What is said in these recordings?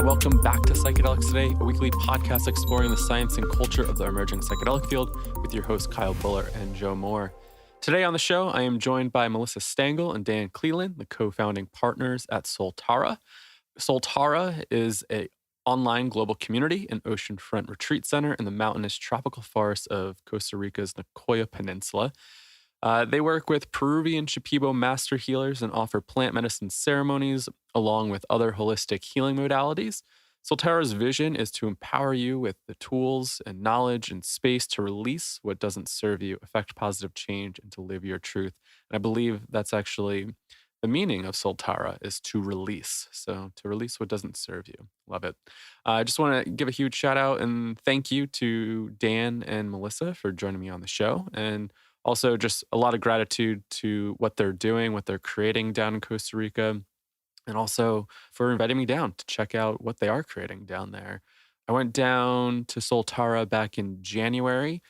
welcome back to Psychedelics Today, a weekly podcast exploring the science and culture of the emerging psychedelic field with your hosts Kyle Buller and Joe Moore. Today on the show, I am joined by Mellissa Stangl and Dan Cleland, the co-founding partners at Soltara. Soltara is an online global community and oceanfront retreat center in the mountainous tropical forests of Costa Rica's Nicoya Peninsula. They work with Peruvian Shipibo master healers and offer plant medicine ceremonies along with other holistic healing modalities. Soltara's vision is to empower you with the tools and knowledge and space to release what doesn't serve you, affect positive change, and to live your truth. And I believe that's actually the meaning of Soltara, is to release. So to release what doesn't serve you. Love it. I just want to give a huge shout out and thank you to Dan and Mellissa for joining me on the show. And also just a lot of gratitude to what they're doing, what they're creating down in Costa Rica, and also for inviting me down to check out what they are creating down there. I went down to Soltara back in January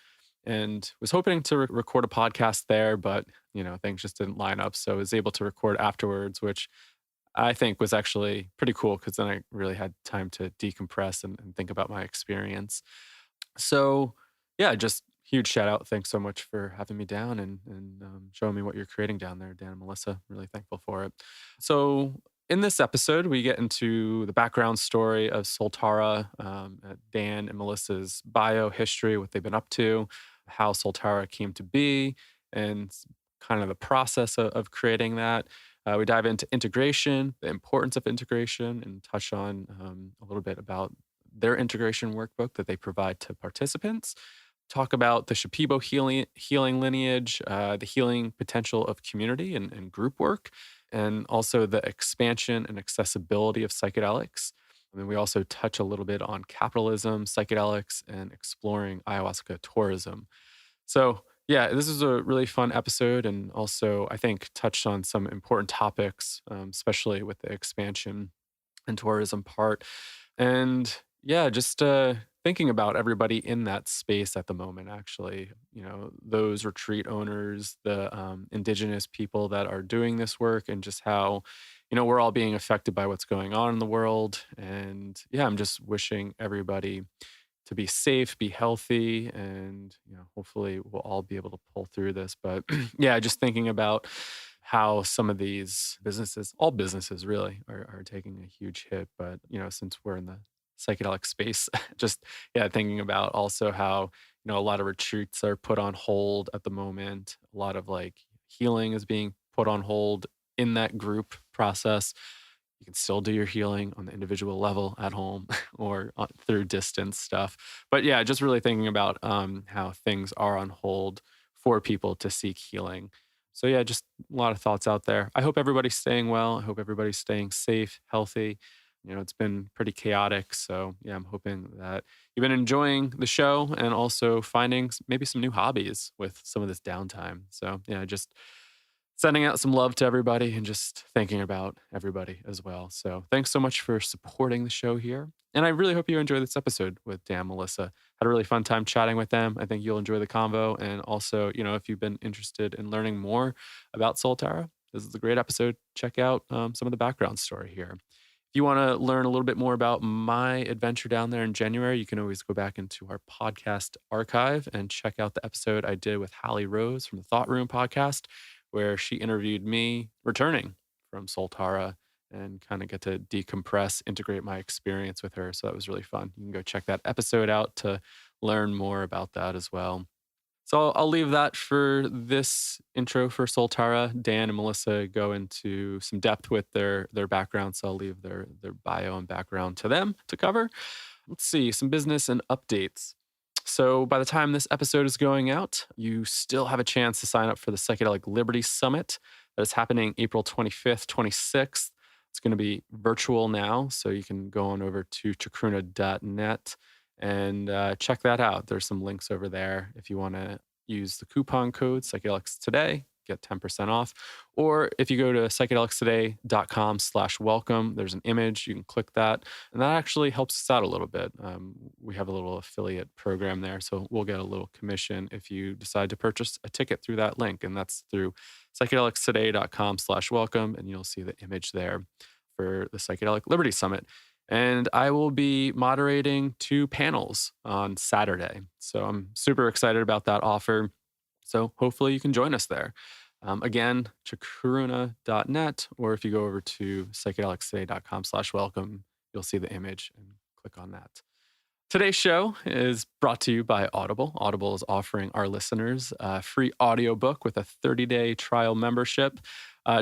and was hoping to record a podcast there, but things just didn't line up. So I was able to record afterwards, which I think was actually pretty cool because then I really had time to decompress and think about my experience. So yeah, just huge shout out. Thanks so much for having me down and showing me what you're creating down there, Dan and Mellissa. Really thankful for it. So in this episode, we get into the background story of Soltara, Dan and Melissa's bio history, what they've been up to, how Soltara came to be, and kind of the process of creating that. We dive into integration, the importance of integration, and touch on a little bit about their integration workbook that they provide to participants. Talk about the Shipibo healing lineage, the healing potential of community and group work, and also the expansion and accessibility of psychedelics. And then we also touch a little bit on capitalism, psychedelics, and exploring ayahuasca tourism. So yeah, this is a really fun episode, and also I think touched on some important topics, especially with the expansion and tourism part. And yeah, just thinking about everybody in that space at the moment, actually, those retreat owners, the indigenous people that are doing this work, and just how, we're all being affected by what's going on in the world. And yeah, I'm just wishing everybody to be safe, be healthy, and, hopefully we'll all be able to pull through this. But yeah, just thinking about how some of these businesses, all businesses really, are taking a huge hit. But, since we're in the psychedelic space, just thinking about also how a lot of retreats are put on hold at the moment. A lot of healing is being put on hold in that group process. You can still do your healing on the individual level at home or through distance stuff. But yeah, just really thinking about how things are on hold for people to seek healing. So yeah, just a lot of thoughts out there. I hope everybody's staying well. I hope everybody's staying safe, healthy. It's been pretty chaotic. So yeah, I'm hoping that you've been enjoying the show and also finding maybe some new hobbies with some of this downtime. So yeah, just sending out some love to everybody and just thinking about everybody as well. So thanks so much for supporting the show here. And I really hope you enjoy this episode with Dan and Mellissa. Had a really fun time chatting with them. I think you'll enjoy the convo. And also, if you've been interested in learning more about Soltara, this is a great episode. Check out some of the background story here. If you want to learn a little bit more about my adventure down there in January, you can always go back into our podcast archive and check out the episode I did with Hallie Rose from the Thought Room podcast, where she interviewed me returning from Soltara and kind of get to decompress, integrate my experience with her. So that was really fun. You can go check that episode out to learn more about that as well. So I'll leave that for this intro for Soltara. Dan and Mellissa go into some depth with their background, so I'll leave their bio and background to them to cover. Let's see, some business and updates. So by the time this episode is going out, you still have a chance to sign up for the Psychedelic Liberty Summit that is happening April 25th, 26th. It's going to be virtual now, so you can go on over to chacruna.net and check that out. There's some links over there if you want to use the coupon code Psychedelics Today, get 10% off. Or if you go to psychedelicstoday.com/welcome, there's an image. You can click that. And that actually helps us out a little bit. We have a little affiliate program there, so we'll get a little commission if you decide to purchase a ticket through that link. And that's through psychedelicstoday.com/welcome. And you'll see the image there for the Psychedelic Liberty Summit. And I will be moderating 2 panels on Saturday. So I'm super excited about that offer. So hopefully you can join us there. Again, chakruna.net, or if you go over to psychedelicstoday.com/welcome, you'll see the image and click on that. Today's show is brought to you by Audible. Audible is offering our listeners a free audiobook with a 30-day trial membership.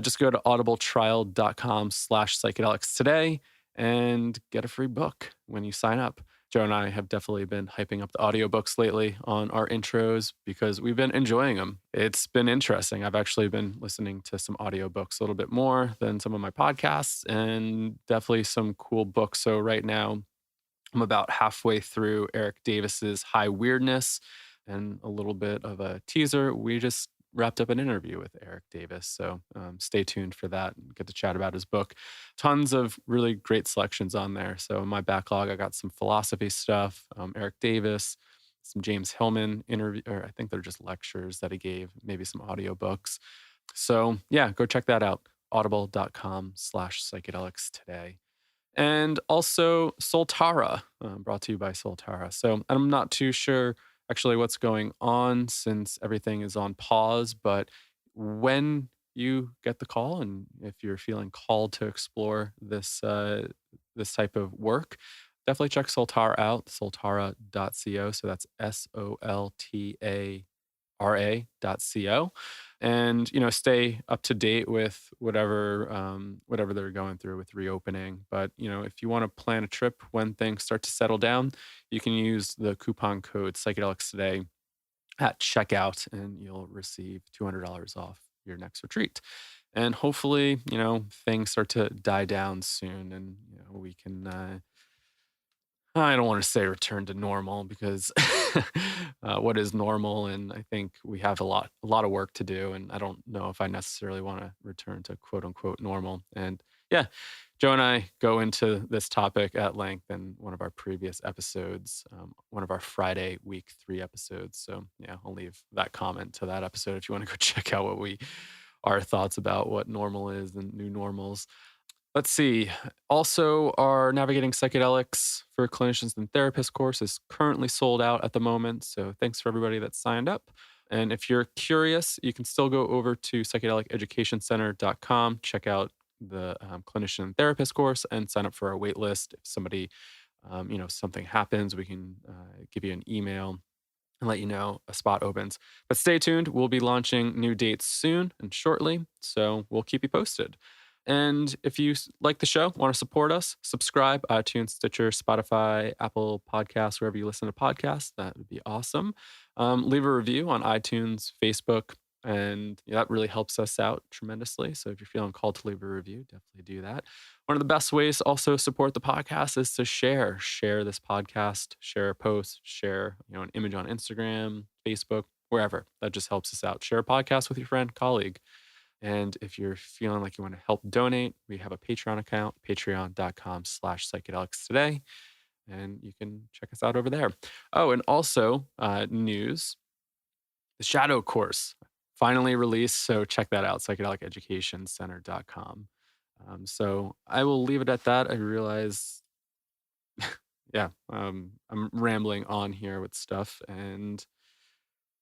Just go to audibletrial.com/psychedelics today and get a free book when you sign up. Joe and I have definitely been hyping up the audiobooks lately on our intros because we've been enjoying them. It's been interesting. I've actually been listening to some audiobooks a little bit more than some of my podcasts, and definitely some cool books. So right now, I'm about halfway through Eric Davis's High Weirdness, and a little bit of a teaser. We just wrapped up an interview with Eric Davis, so stay tuned for that and get to chat about his book. Tons of really great selections on there. So in my backlog, I got some philosophy stuff, Eric Davis, some James Hillman interview, or I think they're just lectures that he gave, maybe some audiobooks. So yeah, go check that out. Audible.com/psychedelics today. And also Soltara, brought to you by Soltara. So I'm not too sure actually what's going on since everything is on pause, but when you get the call and if you're feeling called to explore this type of work, definitely check Soltara out, soltara.co. So that's SOLTARA.co, and stay up to date with whatever they're going through with reopening. But if you want to plan a trip when things start to settle down, you can use the coupon code psychedelics today at checkout, and you'll receive $200 off your next retreat. And hopefully things start to die down soon, and we can I don't want to say return to normal because what is normal? And I think we have a lot of work to do. And I don't know if I necessarily want to return to quote unquote normal. And yeah, Joe and I go into this topic at length in one of our previous episodes, one of our Friday week 3 episodes. So yeah, I'll leave that comment to that episode if you want to go check out our thoughts about what normal is and new normals. Let's see. Also, our Navigating Psychedelics for Clinicians and Therapists course is currently sold out at the moment. So thanks for everybody that signed up. And if you're curious, you can still go over to psychedeliceducationcenter.com, check out the Clinician and Therapist course, and sign up for our wait list. If somebody, something happens, we can give you an email and let you know a spot opens. But stay tuned. We'll be launching new dates soon and shortly. So we'll keep you posted. And if you like the show, want to support us, subscribe, iTunes, Stitcher, Spotify, Apple Podcasts, wherever you listen to podcasts. That would be awesome. Leave a review on iTunes, Facebook, and that really helps us out tremendously. So if you're feeling called to leave a review, definitely do that. One of the best ways to also support the podcast is to share this podcast, share a post, share an image on Instagram, Facebook, wherever. That just helps us out. Share a podcast with your friend, colleague. And if you're feeling like you want to help donate, we have a Patreon account, patreon.com/psychedelics today. And you can check us out over there. Oh, and also news, the Shadow course finally released. So check that out, psychedeliceducationcenter.com. So I will leave it at that. I realize, I'm rambling on here with stuff, and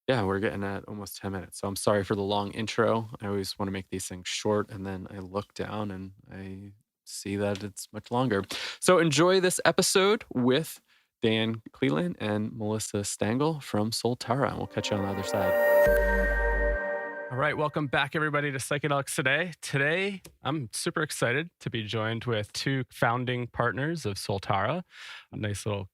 yeah, we're getting at almost 10 minutes. So I'm sorry for the long intro. I always want to make these things short, and then I look down and I see that it's much longer. So enjoy this episode with Dan Cleland and Mellissa Stangl from Soltara, and we'll catch you on the other side. All right, welcome back, everybody, to Psychedelics Today. Today, I'm super excited to be joined with 2 founding partners of Soltara, a nice little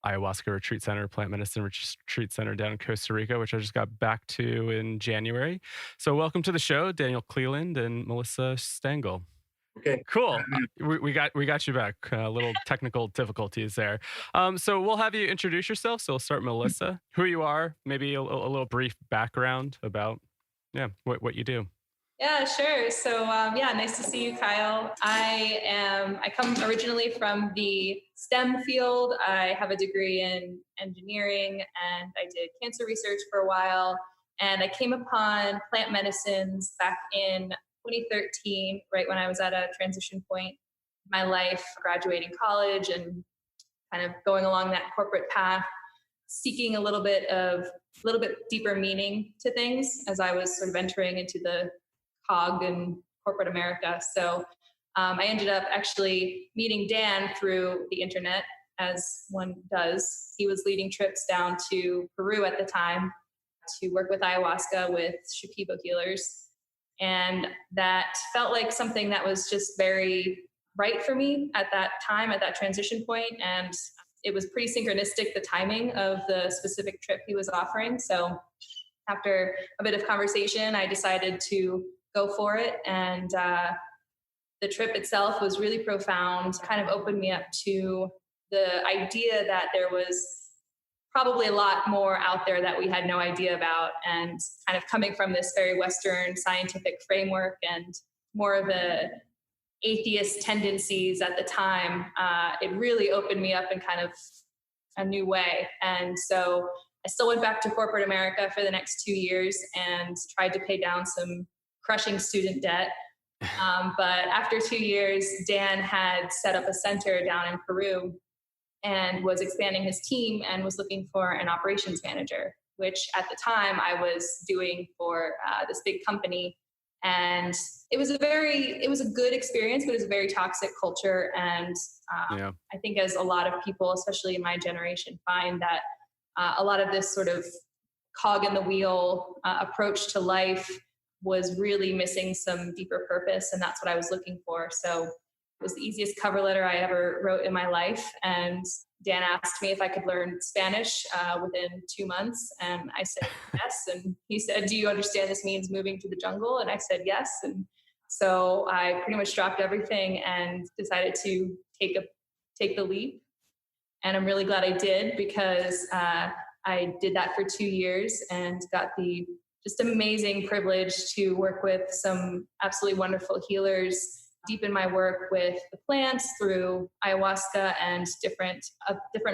Ayahuasca retreat center, plant medicine retreat center down in Costa Rica, which I just got back to in January. So welcome to the show, Daniel Cleland and Mellissa Stangl. Okay, cool. We got you back. Little technical difficulties there. So we'll have you introduce yourself. So we'll start, Mellissa, who you are, maybe a little brief background about what you do. Yeah, sure. So, nice to see you, Kyle. I come originally from the STEM field. I have a degree in engineering, and I did cancer research for a while. And I came upon plant medicines back in 2013, right when I was at a transition point my life, graduating college and kind of going along that corporate path, seeking a little bit deeper meaning to things as I was sort of entering into the cog in corporate America. So I ended up actually meeting Dan through the internet, as one does. He was leading trips down to Peru at the time to work with ayahuasca with Shipibo healers. And that felt like something that was just very right for me at that time, at that transition point. And it was pretty synchronistic, the timing of the specific trip he was offering. So after a bit of conversation, I decided to go for it. And the trip itself was really profound, kind of opened me up to the idea that there was probably a lot more out there that we had no idea about. And kind of coming from this very Western scientific framework and more of a atheist tendencies at the time, it really opened me up in kind of a new way. And so I still went back to corporate America for the next 2 years and tried to pay down some crushing student debt. But after 2 years, Dan had set up a center down in Peru and was expanding his team and was looking for an operations manager, which at the time I was doing for this big company. And it was a good experience, but it was a very toxic culture. And I think as a lot of people, especially in my generation, find that a lot of this sort of cog in the wheel approach to life was really missing some deeper purpose. And that's what I was looking for. So it was the easiest cover letter I ever wrote in my life. And Dan asked me if I could learn Spanish within 2 months. And I said, yes. And he said, do you understand this means moving to the jungle? And I said, yes. And so I pretty much dropped everything and decided to take the leap. And I'm really glad I did, because I did that for 2 years and got the just amazing privilege to work with some absolutely wonderful healers, deepen my work with the plants through ayahuasca and different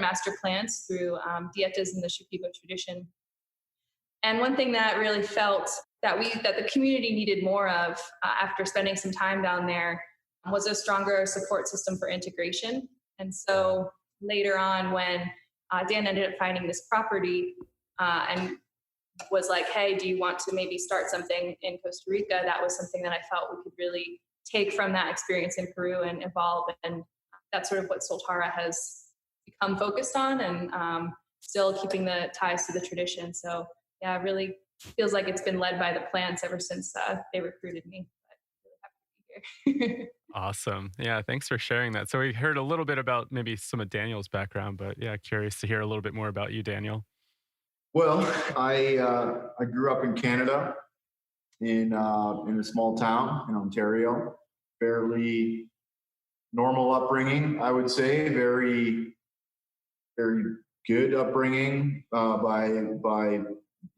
master plants through dietas in the Shipibo tradition. And one thing that really felt that the community needed more of after spending some time down there was a stronger support system for integration. And so later on, when Dan ended up finding this property and was like, hey, do you want to maybe start something in Costa Rica? That was something that I felt we could really take from that experience in Peru and evolve. And that's sort of what Soltara has become focused on, and still keeping the ties to the tradition. So yeah, it really feels like it's been led by the plants ever since they recruited me. But really happy to be here. Awesome. Yeah, thanks for sharing that. So we heard a little bit about maybe some of Daniel's background, but yeah, curious to hear a little bit more about you, Daniel. Well, I grew up in Canada in a small town in Ontario. Fairly normal upbringing, I would say. Very, very good upbringing by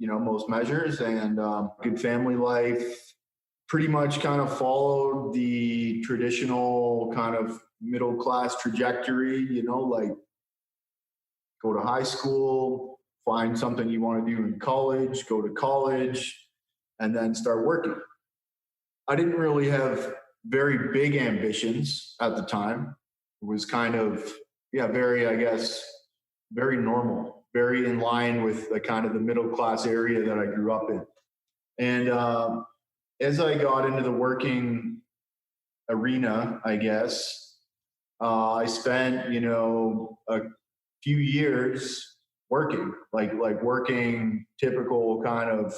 most measures, and good family life. Pretty much kind of followed the traditional kind of middle class trajectory. Like go to high school, find something you want to do in college, go to college, and then start working. I didn't really have very big ambitions at the time. It was kind of, very normal, very in line with the kind of the middle class area that I grew up in. And as I got into the working arena, I guess, I spent, a few years working, like working typical kind of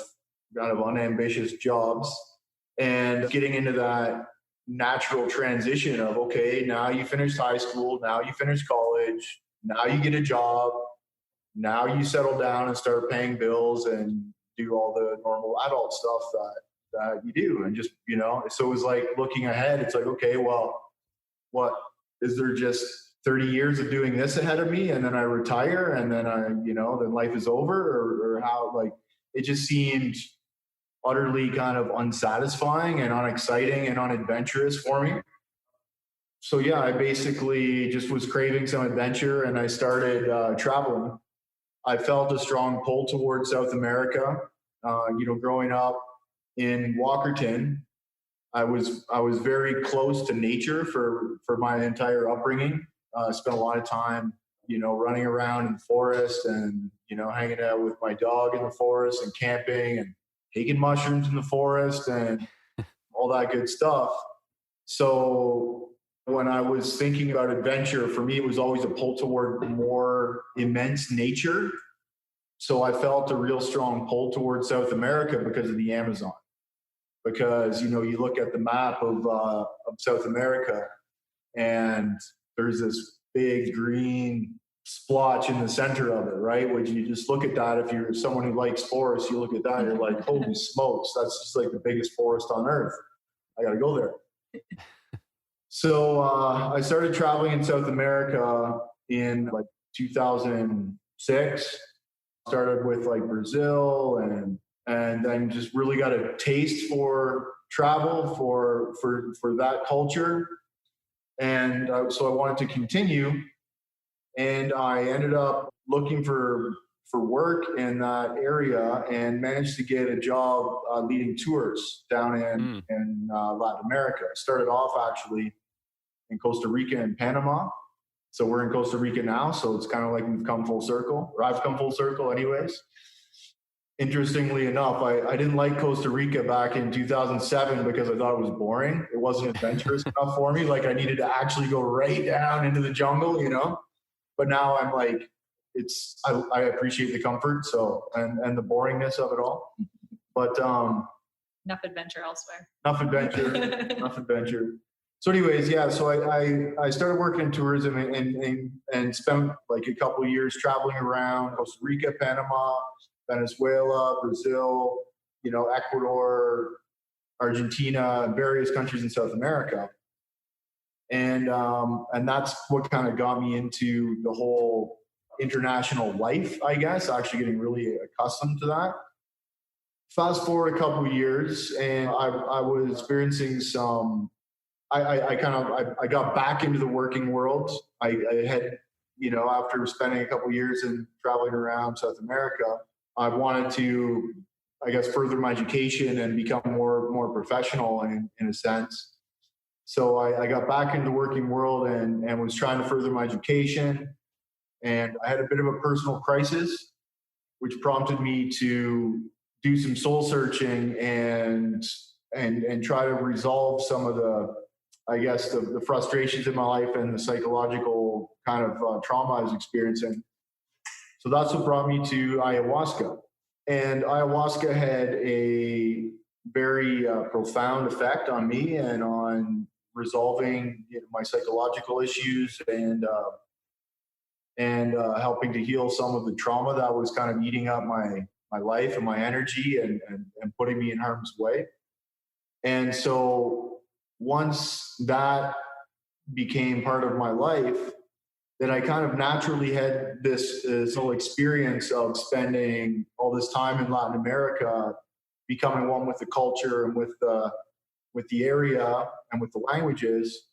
unambitious jobs, and getting into that natural transition of, okay, now you finished high school, now you finish college, now you get a job, now you settle down and start paying bills and do all the normal adult stuff that you do. And just, so it was like looking ahead, it's like, okay, well, what is there, just 30 years of doing this ahead of me, and then I retire, and then then life is over, or how? Like, it just seemed utterly kind of unsatisfying and unexciting and unadventurous for me. So yeah, I basically just was craving some adventure, and I started traveling. I felt a strong pull towards South America. Growing up in Walkerton, I was very close to nature for my entire upbringing. I spent a lot of time, running around in the forest and, hanging out with my dog in the forest and camping and taking mushrooms in the forest and all that good stuff. So when I was thinking about adventure, for me, it was always a pull toward more immense nature. So I felt a real strong pull towards South America because of the Amazon. Because, you look at the map of South America and there's this big green splotch in the center of it, right? Which you just look at that. If you're someone who likes forests, you look at that, you're like, holy smokes, that's just like the biggest forest on earth. I got to go there. So I started traveling in South America in like 2006. Started with like Brazil and then just really got a taste for travel for that culture. And so I wanted to continue. And I ended up looking for work in that area and managed to get a job leading tours down in Latin America. I started off actually in Costa Rica and Panama. So we're in Costa Rica now. So it's kind of like we've come full circle, or I've come full circle anyways. Interestingly enough, I didn't like Costa Rica back in 2007 because I thought it was boring. It wasn't adventurous enough for me. Like I needed to actually go right down into the jungle, But now I'm like, I appreciate the comfort, and the boringness of it all. But enough adventure elsewhere. Enough adventure. So anyways, yeah, so I started working in tourism and spent like a couple of years traveling around Costa Rica, Panama, Venezuela, Brazil, Ecuador, Argentina, and various countries in South America. And that's what kind of got me into the whole international life, I guess, actually getting really accustomed to that. Fast forward a couple of years, and I was experiencing some. I got back into the working world. I had, after spending a couple of years and traveling around South America, I wanted to, I guess, further my education and become more professional in a sense. So I got back into the working world and was trying to further my education. And I had a bit of a personal crisis, which prompted me to do some soul searching and try to resolve some of the frustrations in my life and the psychological kind of trauma I was experiencing. So that's what brought me to ayahuasca. And ayahuasca had a very profound effect on me and on resolving my psychological issues and helping to heal some of the trauma that was kind of eating up my life and my energy and putting me in harm's way. And so once that became part of my life, then I kind of naturally had this whole experience of spending all this time in Latin America, becoming one with the culture and with the area and with the languages.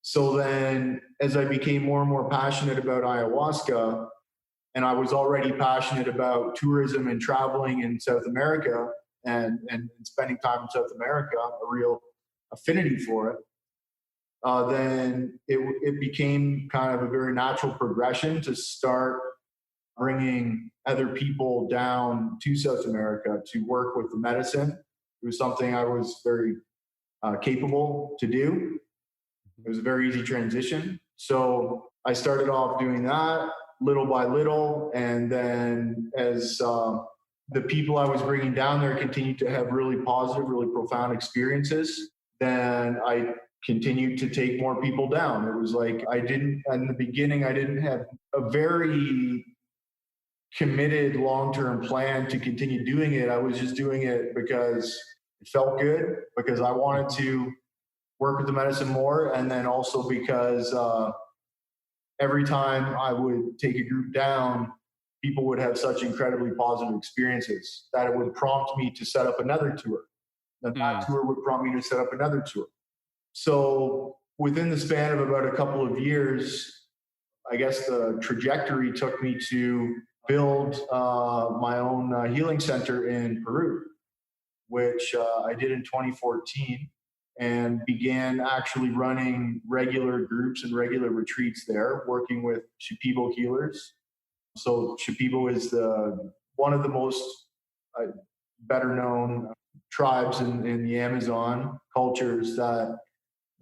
So then as I became more and more passionate about ayahuasca, and I was already passionate about tourism and traveling in South America and spending time in South America, a real affinity for it, then it became kind of a very natural progression to start bringing other people down to South America to work with the medicine. It was something I was very capable to do. It was a very easy transition. So I started off doing that little by little. And then as the people I was bringing down there continued to have really positive, really profound experiences, then I continued to take more people down. It was like in the beginning, I didn't have a very committed long-term plan to continue doing it. I was just doing it because it felt good, because I wanted to work with the medicine more, and then also because every time I would take a group down, people would have such incredibly positive experiences that it would prompt me to set up another tour. That tour would prompt me to set up another tour. So within the span of about a couple of years, I guess the trajectory took me to build my own healing center in Peru, which I did in 2014. and began actually running regular groups and regular retreats there, working with Shipibo healers. So Shipibo is one of the most better known tribes in the Amazon cultures that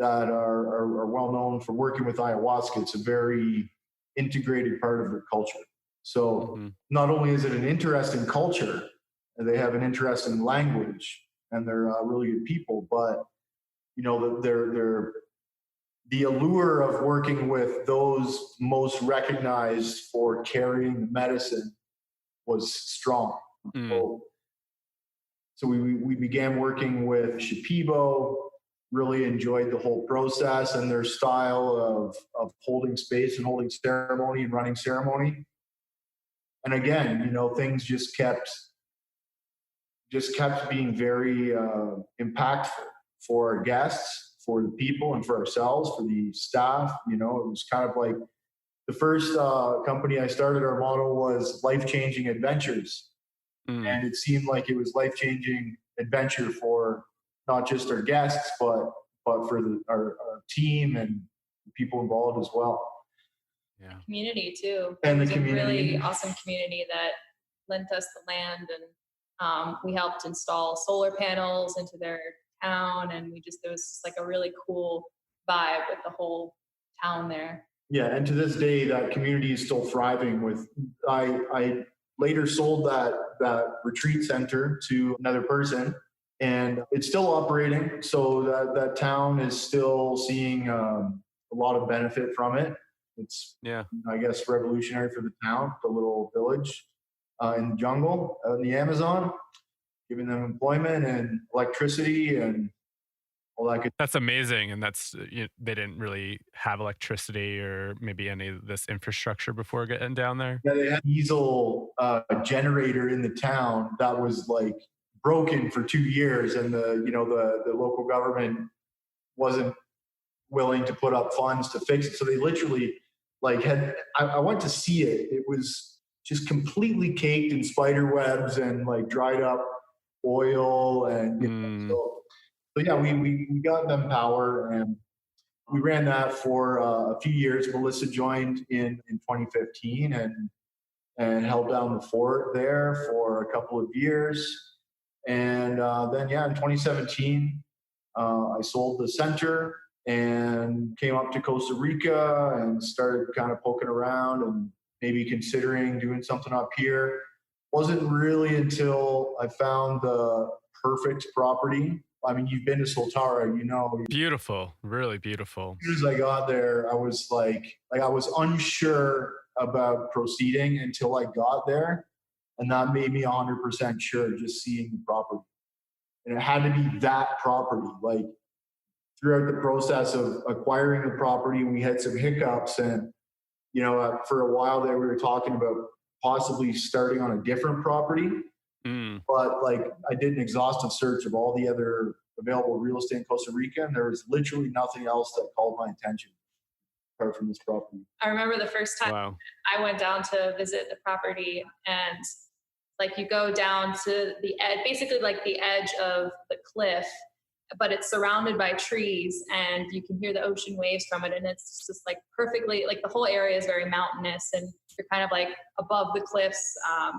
are well known for working with ayahuasca. It's a very integrated part of their culture. So not only is it an interesting culture, and they have an interesting language, and they're really good people, but you know, the allure of working with those most recognized for carrying the medicine was strong. So we began working with Shipibo, really enjoyed the whole process and their style of holding space and holding ceremony and running ceremony. And again, you know, things just kept being very impactful for our guests, for the people, and for ourselves, for the staff. You know, it was kind of like the first company I started, our motto was life-changing adventures. And it seemed like it was life-changing adventure for not just our guests, but for our team and the people involved as well. Yeah. Community too. And it the was community. A really awesome community that lent us the land, and we helped install solar panels into their town, and there was just like a really cool vibe with the whole town there. Yeah, and to this day, that community is still thriving. I later sold that retreat center to another person, and it's still operating. So that town is still seeing a lot of benefit from it. It's, I guess, revolutionary for the town, the little village in the jungle, in the Amazon, giving them employment and electricity and all that good. That's amazing. And they didn't really have electricity or maybe any of this infrastructure before getting down there. Yeah, they had a diesel generator in the town that was like broken for 2 years, and the local government wasn't willing to put up funds to fix it. So they literally I went to see it. It was just completely caked in spider webs and like dried up oil, and so yeah, we got them power, and we ran that for a few years. Mellissa joined in 2015 and held down the fort there for a couple of years. And then, in 2017, I sold the center and came up to Costa Rica and started kind of poking around and maybe considering doing something up here. Wasn't really until I found the perfect property. I mean, you've been to Soltara, you know. Beautiful, really beautiful. As soon as I got there, I was like I was unsure about proceeding until I got there. And that made me 100% sure just seeing the property. And it had to be that property. Like throughout the process of acquiring the property, we had some hiccups. And, you know, for a while there, we were talking about possibly starting on a different property. But like I did an exhaustive search of all the other available real estate in Costa Rica, and there was literally nothing else that called my attention apart from this property. I remember the first time I went down to visit the property, and like you go down to the edge, basically like the edge of the cliff, but it's surrounded by trees and you can hear the ocean waves from it. And it's just like perfectly, like the whole area is very mountainous, and you're kind of like above the cliffs,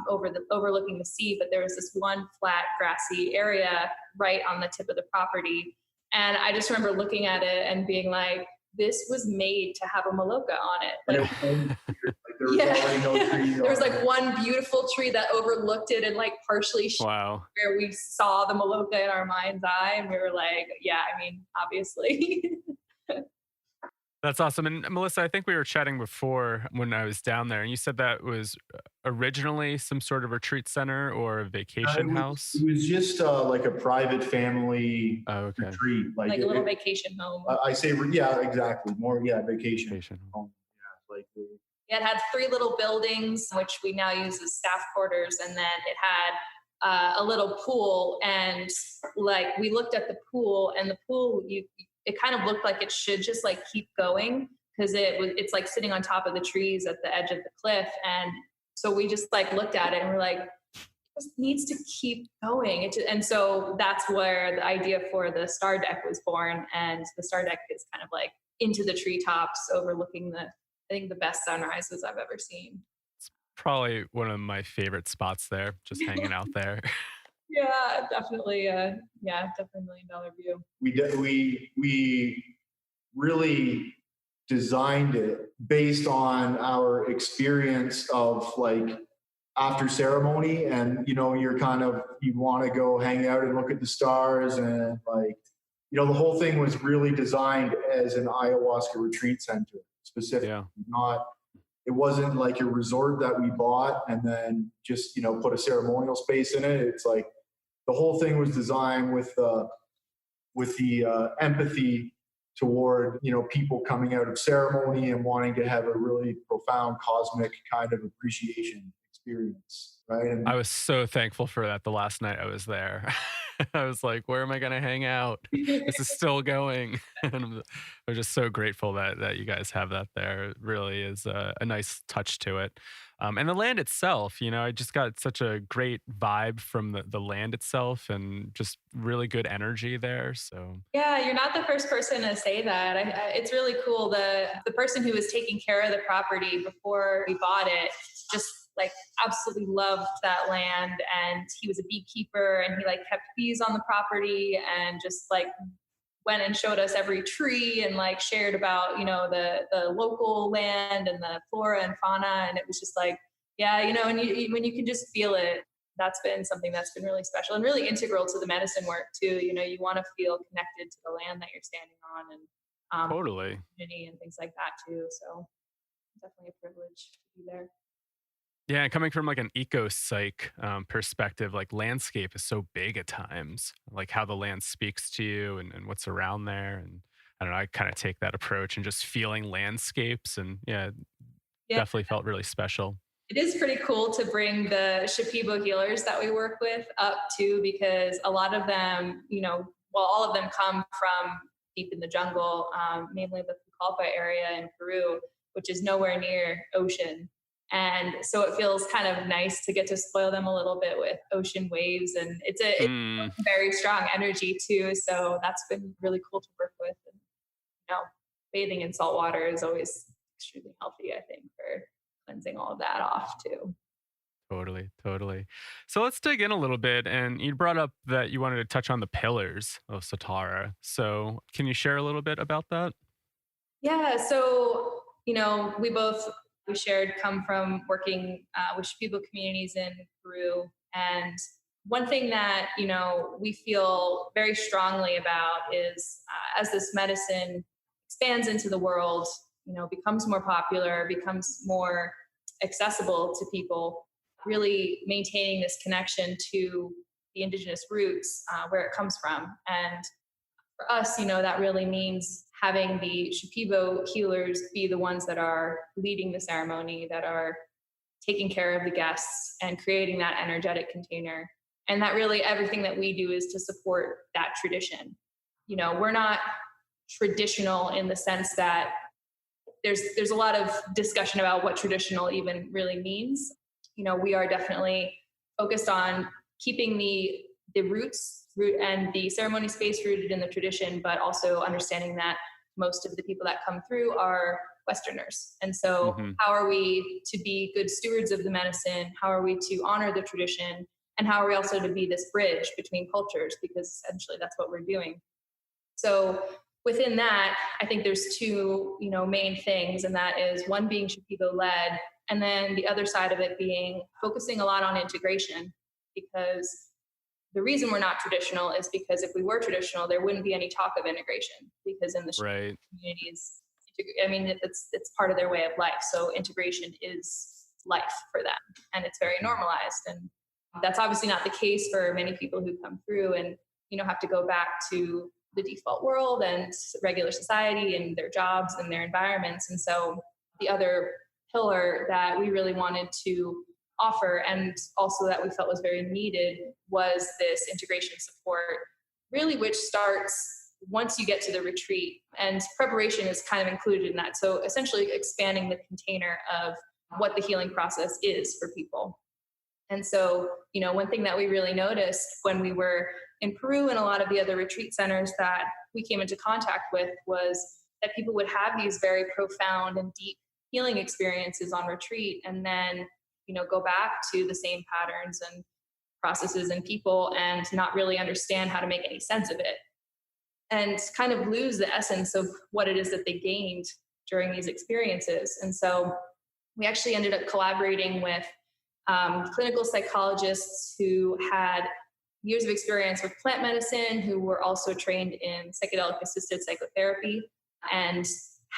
overlooking the sea. But there was this one flat grassy area right on the tip of the property. And I just remember looking at it and being like, this was made to have a maloca on it. Like, there was like one beautiful tree that overlooked it and like partially where we saw the maloca in our mind's eye, and we were like, yeah, I mean, obviously. That's awesome. And Mellissa, I think we were chatting before when I was down there, and you said that was originally some sort of retreat center or a vacation house. It was just like a private family retreat, like a little vacation home. I say, yeah, exactly. More, vacation home. Yeah, like it had 3 little buildings, which we now use as staff quarters, and then it had a little pool. And like we looked at the pool, and the pool, it kind of looked like it should just like keep going because it's like sitting on top of the trees at the edge of the cliff. And so we just like looked at it and we're like, just needs to keep going. And so that's where the idea for the star deck was born. And the star deck is kind of like into the treetops overlooking I think the best sunrises I've ever seen. Probably one of my favorite spots there, just hanging out there. Yeah, definitely. Definitely $1 million view. We really designed it based on our experience of like after ceremony, and you want to go hang out and look at the stars, and like the whole thing was really designed as an ayahuasca retreat center specifically. Yeah. It wasn't like a resort that we bought and then just put a ceremonial space in it. It's like the whole thing was designed with the empathy toward people coming out of ceremony and wanting to have a really profound cosmic kind of appreciation experience, right? And I was so thankful for that the last night I was there. I was like, where am I going to hang out? This is still going. And I'm just so grateful that you guys have that there. It really is a nice touch to it. And the land itself, I just got such a great vibe from the land itself and just really good energy there. So yeah, you're not the first person to say that. It's really cool. The person who was taking care of the property before we bought it just like absolutely loved that land, and he was a beekeeper, and he like kept bees on the property and just like went and showed us every tree and like shared about the local land and the flora and fauna, and it was just like and when you can just feel it, that's been something that's been really special and really integral to the medicine work too. You want to feel connected to the land that you're standing on, and totally community and things like that too. So definitely a privilege to be there. Yeah, coming from like an eco-psych perspective, like landscape is so big at times, like how the land speaks to you and what's around there. And I don't know, I kind of take that approach and just feeling landscapes, and definitely felt really special. It is pretty cool to bring the Shipibo healers that we work with up too, because a lot of them, all of them come from deep in the jungle, mainly the Pucallpa area in Peru, which is nowhere near ocean. And so it feels kind of nice to get to spoil them a little bit with ocean waves. And it's a very strong energy too. So that's been really cool to work with. And, bathing in salt water is always extremely healthy, I think, for cleansing all of that off too. Totally. So let's dig in a little bit. And you brought up that you wanted to touch on the pillars of Soltara. So can you share a little bit about that? Yeah. So, we shared come from working with Shipibo communities in Peru. And one thing that, we feel very strongly about is as this medicine expands into the world, becomes more popular, becomes more accessible to people, really maintaining this connection to the indigenous roots where it comes from. And for us, that really means having the Shipibo healers be the ones that are leading the ceremony, that are taking care of the guests and creating that energetic container. And that really everything that we do is to support that tradition. We're not traditional in the sense that there's a lot of discussion about what traditional even really means. We are definitely focused on keeping the roots and the ceremony space rooted in the tradition, but also understanding that most of the people that come through are Westerners. And so how are we to be good stewards of the medicine? How are we to honor the tradition? And how are we also to be this bridge between cultures? Because essentially that's what we're doing. So within that, I think there's two, main things, and that is one being Shipibo led, and then the other side of it being focusing a lot on integration, because the reason we're not traditional is because if we were traditional, there wouldn't be any talk of integration, because in the communities, it's part of their way of life. So integration is life for them, and it's very normalized. And that's obviously not the case for many people who come through and, have to go back to the default world and regular society and their jobs and their environments. And so the other pillar that we really wanted to offer, and also that we felt was very needed, was this integration support, really, which starts once you get to the retreat, and preparation is kind of included in that. So essentially expanding the container of what the healing process is for people. And so, one thing that we really noticed when we were in Peru and a lot of the other retreat centers that we came into contact with was that people would have these very profound and deep healing experiences on retreat and then, go back to the same patterns and processes and people and not really understand how to make any sense of it and kind of lose the essence of what it is that they gained during these experiences. And so we actually ended up collaborating with clinical psychologists who had years of experience with plant medicine, who were also trained in psychedelic assisted psychotherapy, and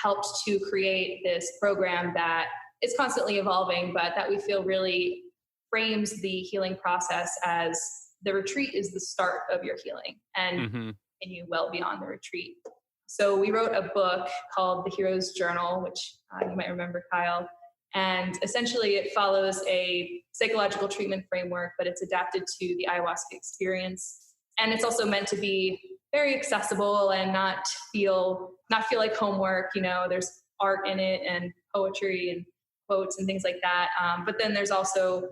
helped to create this program that is constantly evolving, but that we feel really frames the healing process as the retreat is the start of your healing and continue well beyond the retreat. So we wrote a book called The Hero's Journal, which you might remember, Kyle. And essentially it follows a psychological treatment framework, but it's adapted to the ayahuasca experience. And it's also meant to be very accessible and not feel like homework. There's art in it and poetry and quotes and things like that. But then there's also,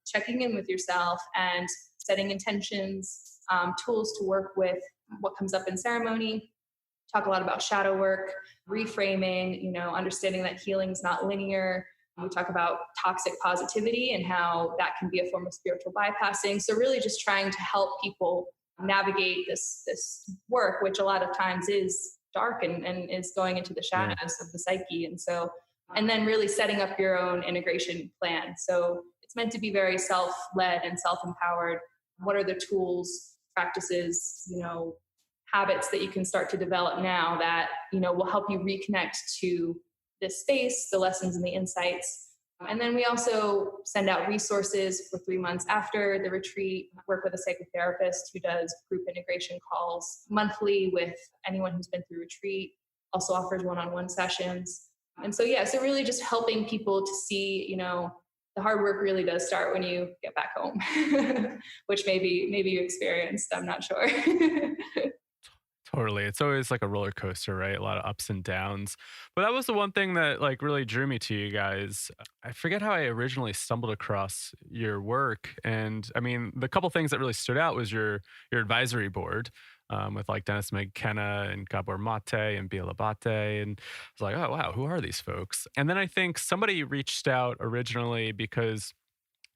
checking in with yourself and setting intentions, tools to work with what comes up in ceremony. Talk a lot about shadow work, reframing, understanding that healing's not linear. We talk about toxic positivity and how that can be a form of spiritual bypassing. So really just trying to help people navigate this work, which a lot of times is dark and is going into the shadows of the psyche. And then really setting up your own integration plan. So it's meant to be very self-led and self-empowered. What are the tools, practices, habits that you can start to develop now that, will help you reconnect to this space, the lessons and the insights. And then we also send out resources for 3 months after the retreat, work with a psychotherapist who does group integration calls monthly with anyone who's been through retreat, also offers one-on-one sessions. And so really just helping people to see, the hard work really does start when you get back home, which maybe you experienced, I'm not sure. Totally. It's always like a roller coaster, right? A lot of ups and downs. But that was the one thing that like really drew me to you guys. I forget how I originally stumbled across your work. And I mean, the couple things that really stood out was your advisory board with like Dennis McKenna and Gabor Mate and Bia Labate. And I was like, oh, wow, who are these folks? And then I think somebody reached out originally because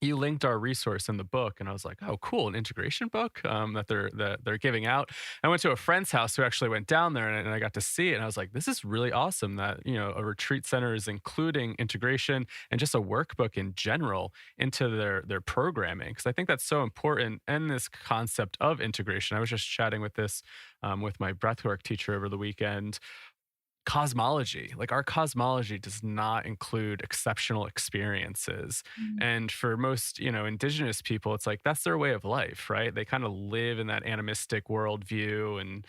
you linked our resource in the book, and I was like, "Oh, cool! An integration book that they're giving out." I went to a friend's house who actually went down there, and I got to see it, and I was like, "This is really awesome that a retreat center is including integration and just a workbook in general into their programming." Because I think that's so important. And this concept of integration, I was just chatting with this with my breathwork teacher over the weekend. Cosmology, like our cosmology does not include exceptional experiences. And for most, indigenous people, it's like that's their way of life, right? They kind of live in that animistic worldview, and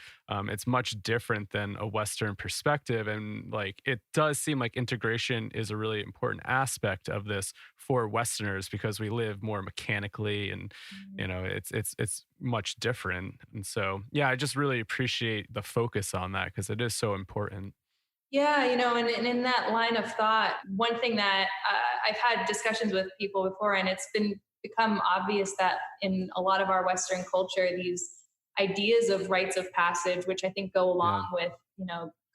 it's much different than a Western perspective. And like it does seem like integration is a really important aspect of this for Westerners because we live more mechanically, and it's much different. And so I just really appreciate the focus on that because it is so important. Yeah, and in that line of thought, one thing that I've had discussions with people before, and it's become obvious that in a lot of our Western culture, these ideas of rites of passage, which I think go along with,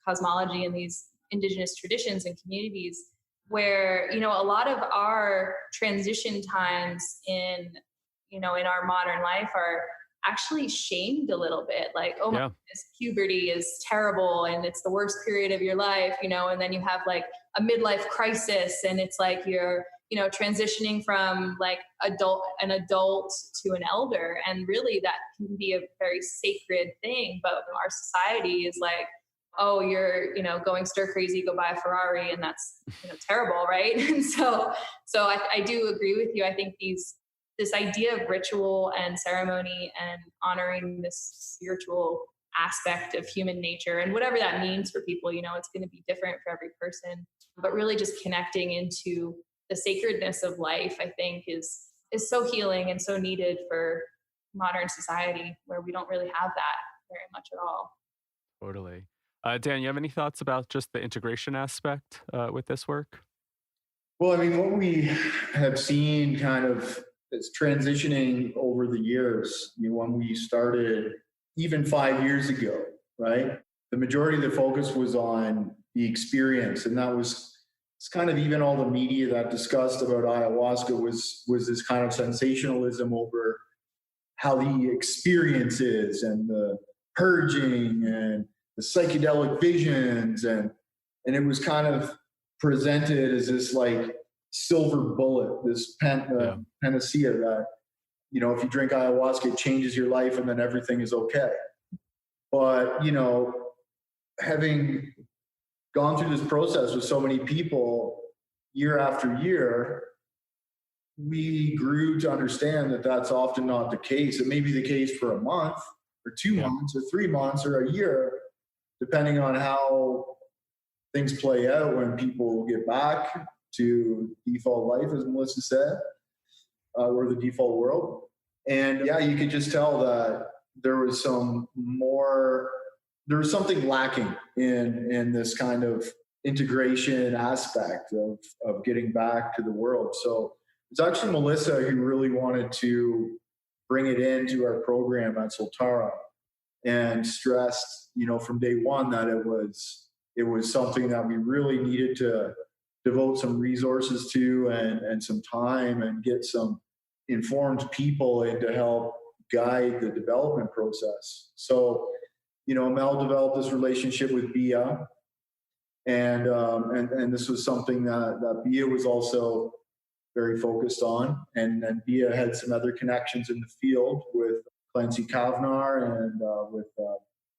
cosmology and these indigenous traditions and communities, where, a lot of our transition times in our modern life are actually shamed a little bit, like, oh my goodness, puberty is terrible and it's the worst period of your life, and then you have like a midlife crisis and it's like you're transitioning from like an adult to an elder, and really that can be a very sacred thing, but our society is like, oh, you're going stir crazy, go buy a Ferrari, and that's terrible, right? And so I do agree with you. I think this idea of ritual and ceremony and honoring this spiritual aspect of human nature and whatever that means for people, it's going to be different for every person, but really just connecting into the sacredness of life, I think is so healing and so needed for modern society where we don't really have that very much at all. Totally. Dan, you have any thoughts about just the integration aspect with this work? Well, I mean, what we have seen kind of it's transitioning over the years. When we started even 5 years ago, right? The majority of the focus was on the experience, and that was it's kind of even all the media that discussed about ayahuasca was this kind of sensationalism over how the experience is and the purging and the psychedelic visions, and it was kind of presented as this like silver bullet, this panacea that, if you drink ayahuasca, it changes your life and then everything is okay. But, having gone through this process with so many people year after year, we grew to understand that that's often not the case. It may be the case for a month or 2 months or 3 months or a year, depending on how things play out when people get back to default life, as Mellissa said, or the default world. And you could just tell that there was something lacking in this kind of integration aspect of getting back to the world. So it's actually Mellissa who really wanted to bring it into our program at Soltara and stressed, from day one that it was something that we really needed to devote some resources to and some time and get some informed people in to help guide the development process. So, Mel developed this relationship with Bia, and this was something that Bia was also very focused on, and Bia had some other connections in the field with Clancy Kavnar and with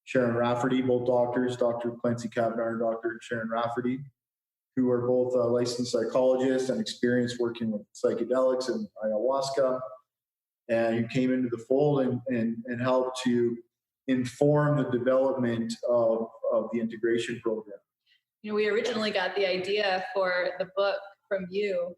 Sharon Rafferty, both doctors, Dr. Clancy Kavnar and Dr. Sharon Rafferty, who are both licensed psychologists and experienced working with psychedelics and ayahuasca, and who came into the fold and helped to inform the development of the integration program. We originally got the idea for the book from you.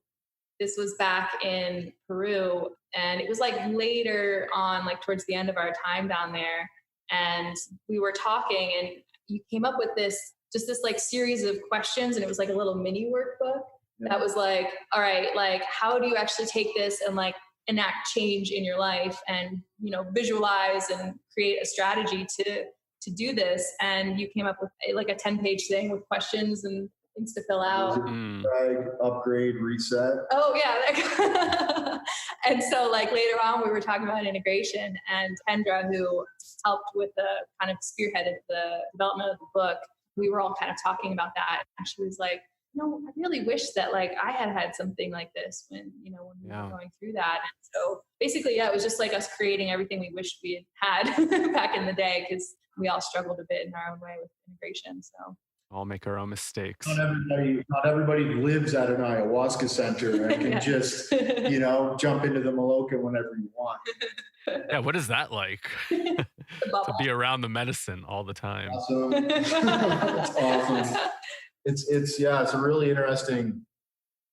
This was back in Peru, and it was like later on, like towards the end of our time down there, and we were talking, and you came up with this like series of questions, and it was like a little mini workbook that was like, all right, like how do you actually take this and like enact change in your life and visualize and create a strategy to do this. And you came up with like a 10-page thing with questions and things to fill out. Drag, upgrade, reset. Oh yeah. And so like later on we were talking about integration, and Kendra, who helped with the kind of spearheaded the development of the book, we were all kind of talking about that, and she was like, I really wish that like I had something like this when we were going through that. And so basically, it was just like us creating everything we wished we had back in the day, because we all struggled a bit in our own way with integration. So all make our own mistakes. Not everybody lives at an ayahuasca center and can just, jump into the Maloka whenever you want. Yeah, what is that like? To be around the medicine all the time. Awesome. It's awesome. It's a really interesting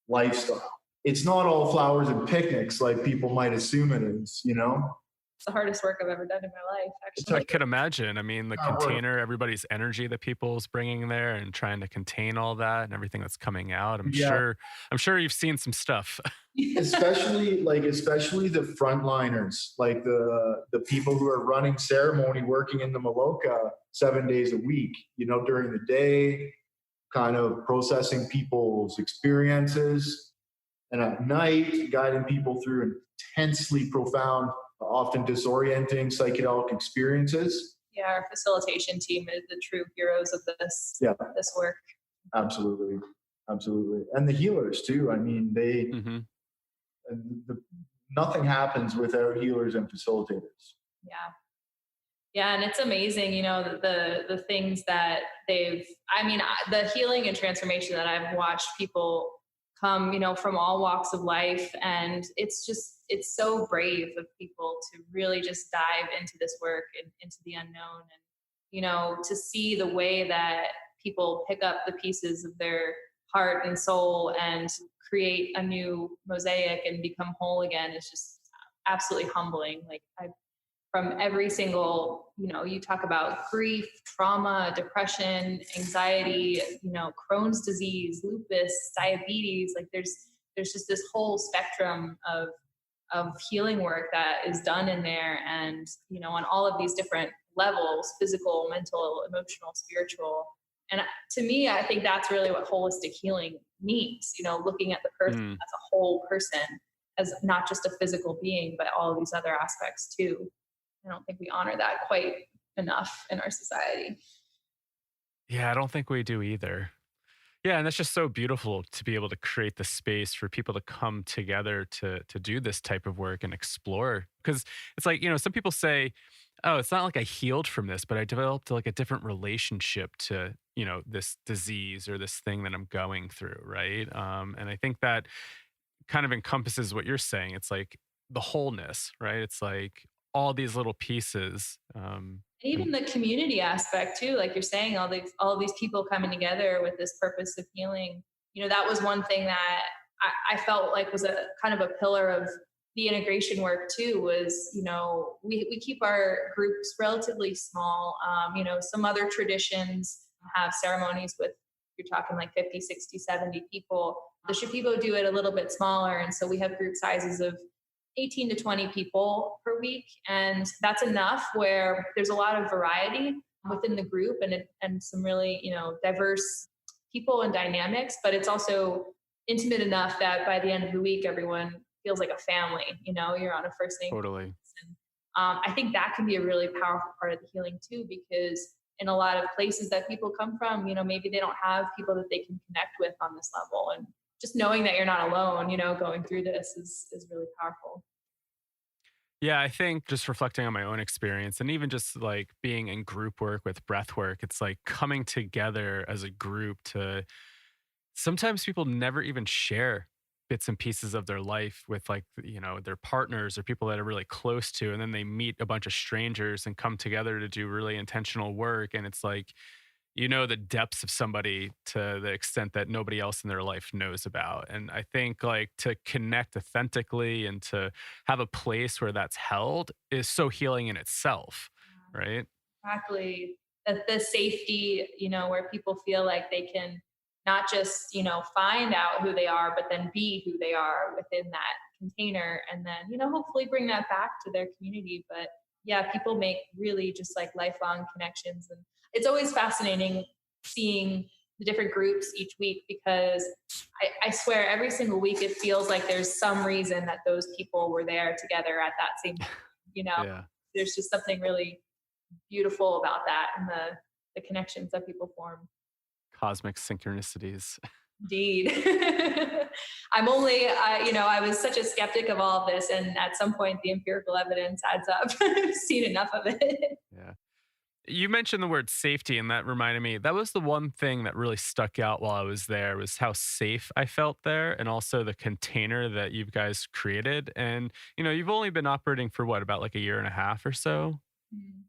lifestyle. It's not all flowers and picnics like people might assume it is, It's the hardest work I've ever done in my life, actually. I could imagine. I mean, the container, everybody's energy that people's bringing there and trying to contain all that and everything that's coming out. I'm sure you've seen some stuff. especially the frontliners, like the people who are running ceremony, working in the Maloka 7 days a week, during the day, kind of processing people's experiences, and at night guiding people through intensely profound, often disorienting psychedelic experiences. Yeah, our facilitation team is the true heroes of this work. Absolutely. And the healers too. I mean, nothing happens without healers and facilitators. Yeah, and it's amazing, the things that the healing and transformation that I've watched people come, from all walks of life. And it's so brave of people to really just dive into this work and into the unknown, and, to see the way that people pick up the pieces of their heart and soul and create a new mosaic and become whole again is just absolutely humbling. Like from every single, you talk about grief, trauma, depression, anxiety, Crohn's disease, lupus, diabetes, like there's just this whole spectrum of healing work that is done in there, and on all of these different levels: physical, mental, emotional, spiritual. And to me, I think that's really what holistic healing means, looking at the person as a whole person, as not just a physical being, but all of these other aspects too. I don't think we honor that quite enough in our society. Yeah, I don't think we do either. Yeah, and that's just so beautiful to be able to create the space for people to come together to do this type of work and explore. Because it's like, some people say, "Oh, it's not like I healed from this, but I developed like a different relationship to, this disease or this thing that I'm going through," right? And I think that kind of encompasses what you're saying. It's like the wholeness, right? It's like all these little pieces. And even the community aspect too, like you're saying, all these people coming together with this purpose of healing. That was one thing that I felt like was a kind of a pillar of the integration work too. Was we keep our groups relatively small. Some other traditions have ceremonies with, you're talking like 50, 60, 70 people. The Shipibo do it a little bit smaller, and so we have group sizes of 18 to 20 people per week. And that's enough where there's a lot of variety within the group, and some really, diverse people and dynamics, but it's also intimate enough that by the end of the week, everyone feels like a family, you're on a first name. Totally. And, I think that can be a really powerful part of the healing too, because in a lot of places that people come from, maybe they don't have people that they can connect with on this level. And just knowing that you're not alone, going through this is really powerful. Yeah, I think just reflecting on my own experience and even just like being in group work with breath work, it's like coming together as a group to sometimes people never even share bits and pieces of their life with like, their partners or people that are really close to. And then they meet a bunch of strangers and come together to do really intentional work. And it's like, the depths of somebody to the extent that nobody else in their life knows about. And I think like to connect authentically and to have a place where that's held is so healing in itself, right? Exactly. The safety, where people feel like they can not just, find out who they are, but then be who they are within that container. And then, hopefully bring that back to their community. But yeah, people make really just like lifelong connections. And it's always fascinating seeing the different groups each week, because I swear every single week it feels like there's some reason that those people were there together at that same time, Yeah. There's just something really beautiful about that, and the connections that people form. Cosmic synchronicities. Indeed. I'm only, I was such a skeptic of all of this, and at some point the empirical evidence adds up. I've seen enough of it. Yeah. You mentioned the word safety, and that reminded me, that was the one thing that really stuck out while I was there, was how safe I felt there, and also the container that you guys created. And, you've only been operating for what, about like a year and a half or so?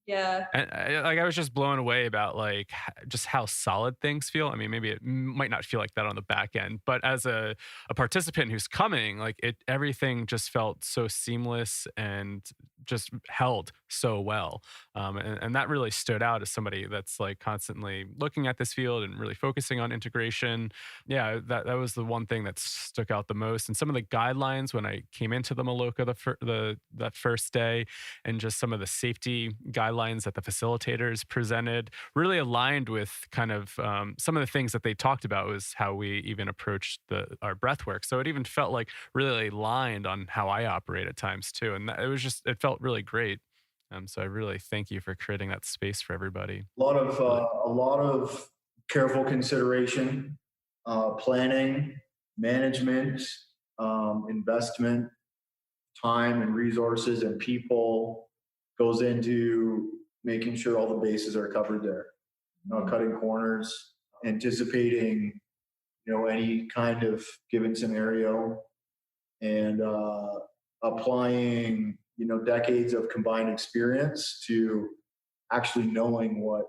Yeah. And I was just blown away about like just how solid things feel. I mean, maybe it might not feel like that on the back end, but as a participant who's coming, like everything just felt so seamless and just held so well. And that really stood out as somebody that's like constantly looking at this field and really focusing on integration. Yeah, that was the one thing that stuck out the most. And some of the guidelines when I came into the Maloka that first day, and just some of the safety guidelines that the facilitators presented really aligned with kind of some of the things that they talked about, was how we even approached our breath work. So it even felt like really aligned on how I operate at times too. And it felt really great. So I really thank you for creating that space for everybody. A lot of careful consideration, planning, management, investment, time and resources and people goes into making sure all the bases are covered there. Not cutting corners, anticipating, any kind of given scenario, and applying, decades of combined experience to actually knowing what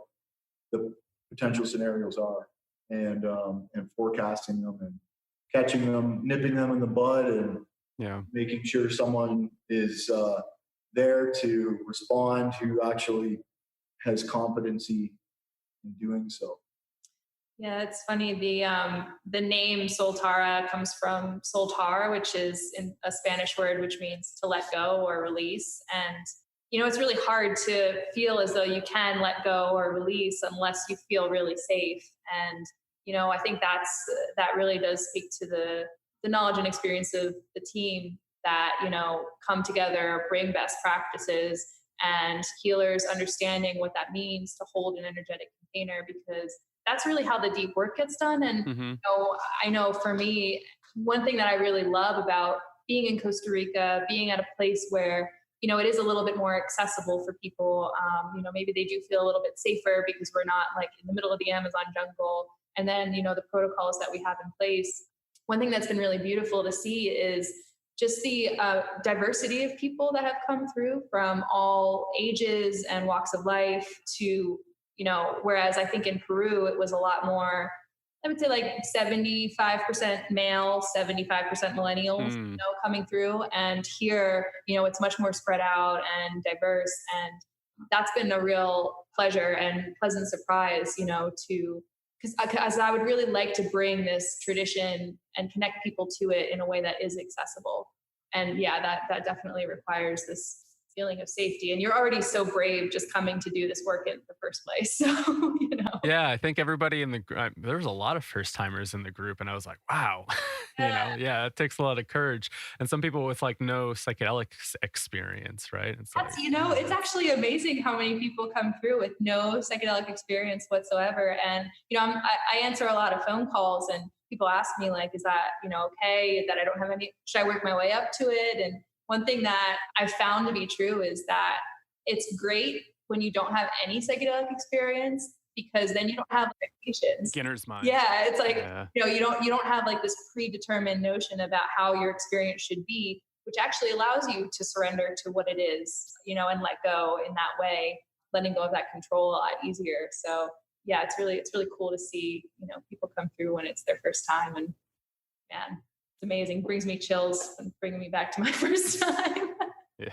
the potential scenarios are, and forecasting them and catching them, nipping them in the bud, and making sure someone is there to respond, who actually has competency in doing so. Yeah, it's funny. The name Soltara comes from soltar, which is a Spanish word which means to let go or release. And it's really hard to feel as though you can let go or release unless you feel really safe. And I think that really does speak to the knowledge and experience of the team that come together, bring best practices, and healers understanding what that means to hold an energetic container, because that's really how the deep work gets done. And I know for me, one thing that I really love about being in Costa Rica, being at a place where it is a little bit more accessible for people. Maybe they do feel a little bit safer because we're not like in the middle of the Amazon jungle. And then the protocols that we have in place. One thing that's been really beautiful to see is just the diversity of people that have come through from all ages and walks of life to whereas I think in Peru, it was a lot more, I would say like 75% male, 75% millennials, coming through. And here, it's much more spread out and diverse. And that's been a real pleasure and pleasant surprise, because I would really like to bring this tradition and connect people to it in a way that is accessible. And yeah, that definitely requires this feeling of safety. And you're already so brave just coming to do this work in the first place. So, Yeah, I think everybody in there was a lot of first timers in the group, and I was like, wow, yeah, it takes a lot of courage. And some people with like no psychedelic experience, right? It's that's, like, it's actually amazing how many people come through with no psychedelic experience whatsoever. And, I answer a lot of phone calls, and people ask me like, is that, okay, that I don't have any, should I work my way up to it? And one thing that I've found to be true is that it's great when you don't have any psychedelic experience, because then you don't have expectations. Beginner's mind. Yeah, it's like you don't have like this predetermined notion about how your experience should be, which actually allows you to surrender to what it is, and let go in that way, letting go of that control a lot easier. So yeah, it's really cool to see people come through when it's their first time, and man, it's amazing. Brings me chills and bringing me back to my first time. Yeah.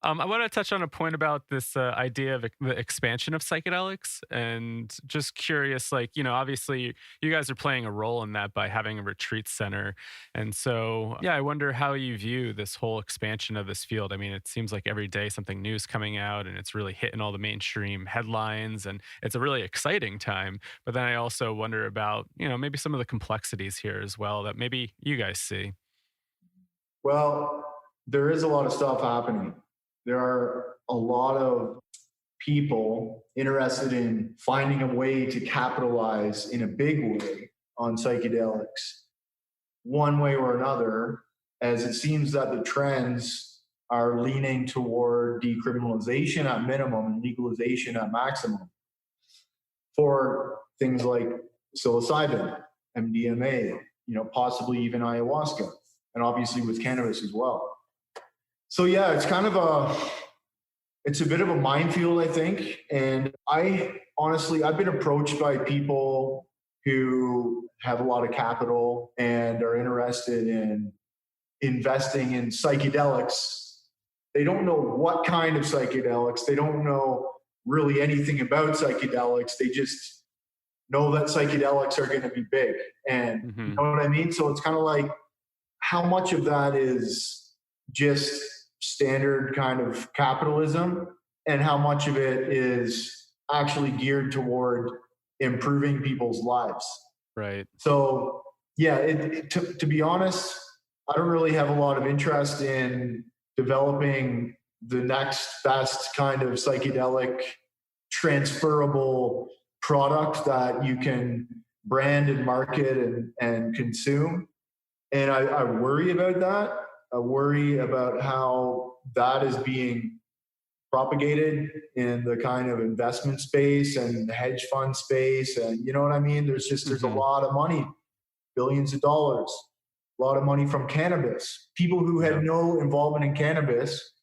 I want to touch on a point about this idea of the expansion of psychedelics, and just curious, like, obviously you guys are playing a role in that by having a retreat center. And so, yeah, I wonder how you view this whole expansion of this field. I mean, it seems like every day something new is coming out, and it's really hitting all the mainstream headlines, and it's a really exciting time. But then I also wonder about, maybe some of the complexities here as well that maybe you guys see. Well, there is a lot of stuff happening. There are a lot of people interested in finding a way to capitalize in a big way on psychedelics, one way or another, as it seems that the trends are leaning toward decriminalization at minimum and legalization at maximum for things like psilocybin, MDMA, possibly even ayahuasca, and obviously with cannabis as well. So yeah, it's kind of it's a bit of a minefield, I think. And I've been approached by people who have a lot of capital and are interested in investing in psychedelics. They don't know what kind of psychedelics. They don't know really anything about psychedelics. They just know that psychedelics are going to be big. And you know what I mean? So it's kind of like, how much of that is just standard kind of capitalism, and how much of it is actually geared toward improving people's lives. Right. So yeah, to be honest, I don't really have a lot of interest in developing the next best kind of psychedelic transferable product that you can brand and market and consume. And I worry about that. I worry about how that is being propagated in the kind of investment space and the hedge fund space. And you know what I mean? There's a lot of money, billions of dollars, a lot of money from cannabis. People who had no involvement in cannabis,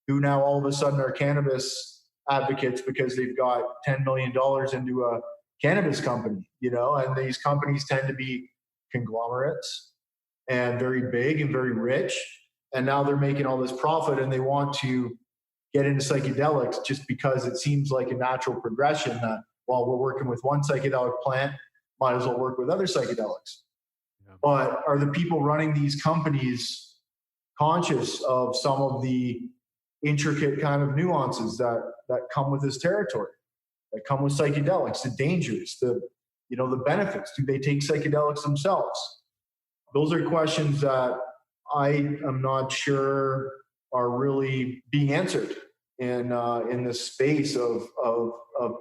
who now all of a sudden are cannabis advocates because they've got $10 million into a cannabis company, and these companies tend to be conglomerates and very big and very rich. And now they're making all this profit, and they want to get into psychedelics just because it seems like a natural progression that well, we're working with one psychedelic plant, might as well work with other psychedelics. Yeah. But are the people running these companies conscious of some of the intricate kind of nuances that come with this territory, that come with psychedelics, the dangers, the benefits? Do they take psychedelics themselves? Those are questions that I am not sure are really being answered in this space of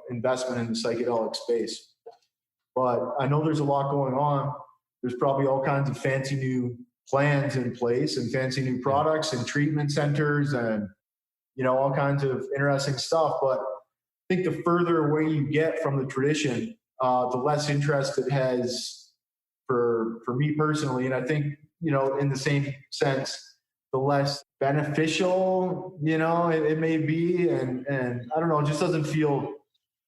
investment in the psychedelic space. But I know there's a lot going on. There's probably all kinds of fancy new plans in place and fancy new products and treatment centers and all kinds of interesting stuff. But I think the further away you get from the tradition, the less interest it has for me personally. And I think, in the same sense, the less beneficial, it may be. And I don't know, it just doesn't feel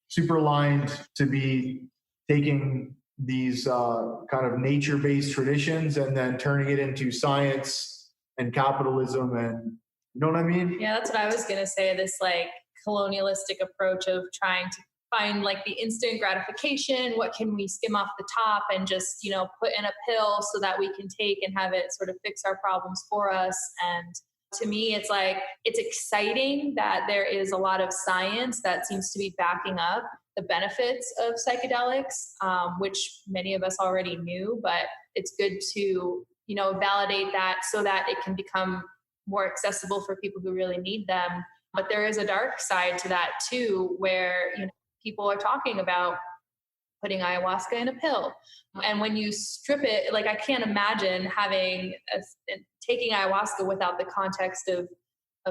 super aligned to be taking these kind of nature-based traditions and then turning it into science and capitalism, and you know what I mean? Yeah, that's what I was gonna say. This like colonialistic approach of trying to find like the instant gratification. What can we skim off the top and just put in a pill so that we can take and have it sort of fix our problems for us? And to me, it's like it's exciting that there is a lot of science that seems to be backing up the benefits of psychedelics, which many of us already knew, but it's good to, validate that so that it can become more accessible for people who really need them. But there is a dark side to that too, where, people are talking about putting ayahuasca in a pill. And when you strip it, like I can't imagine taking ayahuasca without the context of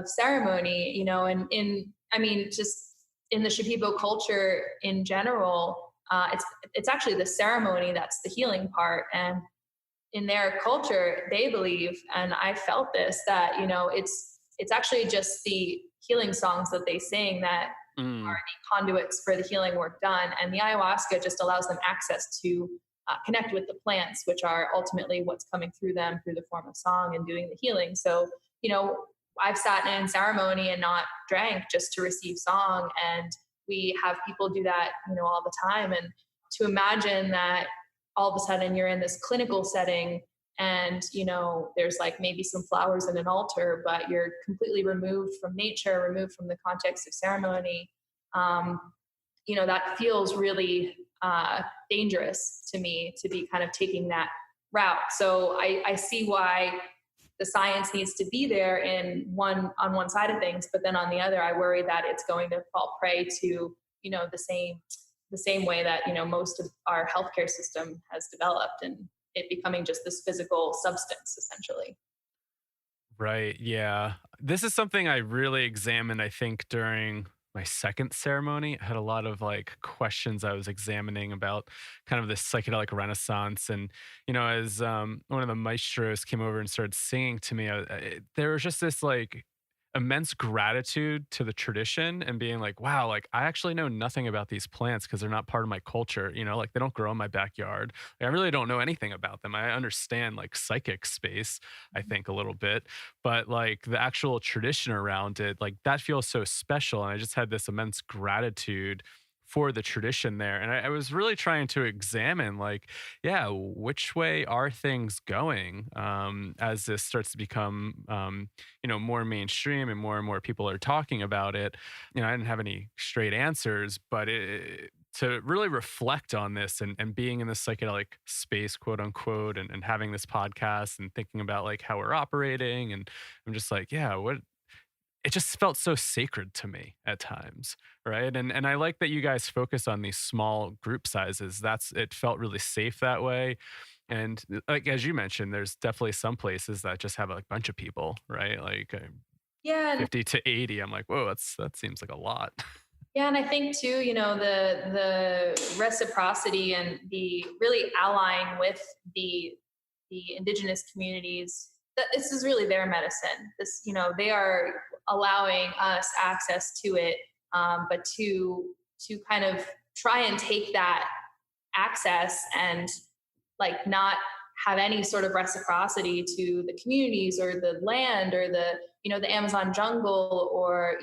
ceremony, just in the Shipibo culture in general, it's actually the ceremony that's the healing part. And in their culture, they believe, and I felt this, that it's actually just the healing songs that they sing that are the conduits for the healing work done, and the ayahuasca just allows them access to connect with the plants, which are ultimately what's coming through them through the form of song and doing the healing. So I've sat in ceremony and not drank just to receive song. And we have people do that, all the time. And to imagine that all of a sudden you're in this clinical setting and, there's like maybe some flowers and an altar, but you're completely removed from nature, removed from the context of ceremony. That feels really dangerous to me, to be kind of taking that route. So I see why the science needs to be there on one side of things, but then on the other, I worry that it's going to fall prey to, the same way that, most of our healthcare system has developed, and it becoming just this physical substance essentially. Right. Yeah. This is something I really examined, I think, during my second ceremony. I had a lot of questions I was examining about kind of this psychedelic renaissance. And, as one of the maestros came over and started singing to me, there was just this immense gratitude to the tradition and being like, wow, I actually know nothing about these plants because they're not part of my culture. They don't grow in my backyard. I really don't know anything about them. I understand psychic space, I think, a little bit, but the actual tradition around it, that feels so special. And I just had this immense gratitude for the tradition there. And I was really trying to examine which way are things going as this starts to become, more mainstream and more people are talking about it. I didn't have any straight answers, but to really reflect on this and being in the psychedelic space, quote unquote, and having this podcast and thinking about how we're operating. And I'm just it just felt so sacred to me at times, right? And I like that you guys focus on these small group sizes. It felt really safe that way. And as you mentioned, there's definitely some places that just have a bunch of people, right? Yeah. 50 to 80. I'm like, whoa, that seems like a lot. Yeah, and I think too, the reciprocity and the really allying with the indigenous communities, that this is really their medicine. This, they are allowing us access to it, but to kind of try and take that access and not have any sort of reciprocity to the communities or the land or the Amazon jungle or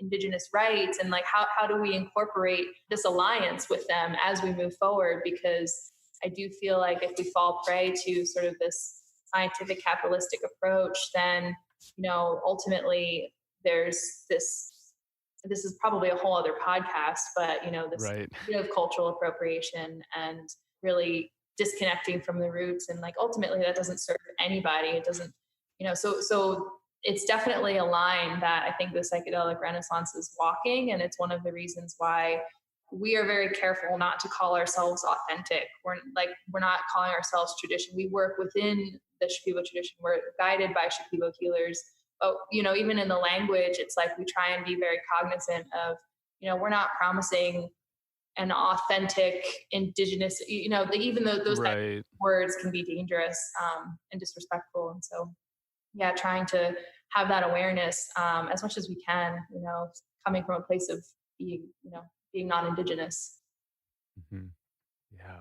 indigenous rights, and like how do we incorporate this alliance with them as we move forward? Because I do feel like if we fall prey to sort of this scientific capitalistic approach, then ultimately there's this is probably a whole other podcast, but this Right. of cultural appropriation and really disconnecting from the roots, and like ultimately that doesn't serve anybody. It doesn't, so it's definitely a line that I think the psychedelic renaissance is walking, and it's one of the reasons why we are very careful not to call ourselves authentic. We're not calling ourselves tradition. We work within the Shipibo tradition. We're guided by Shipibo healers. But, even in the language, it's like we try and be very cognizant of, we're not promising an authentic indigenous, even though those Right. words can be dangerous and disrespectful. And so, yeah, trying to have that awareness as much as we can, coming from a place of being non-indigenous. Mm-hmm. Yeah.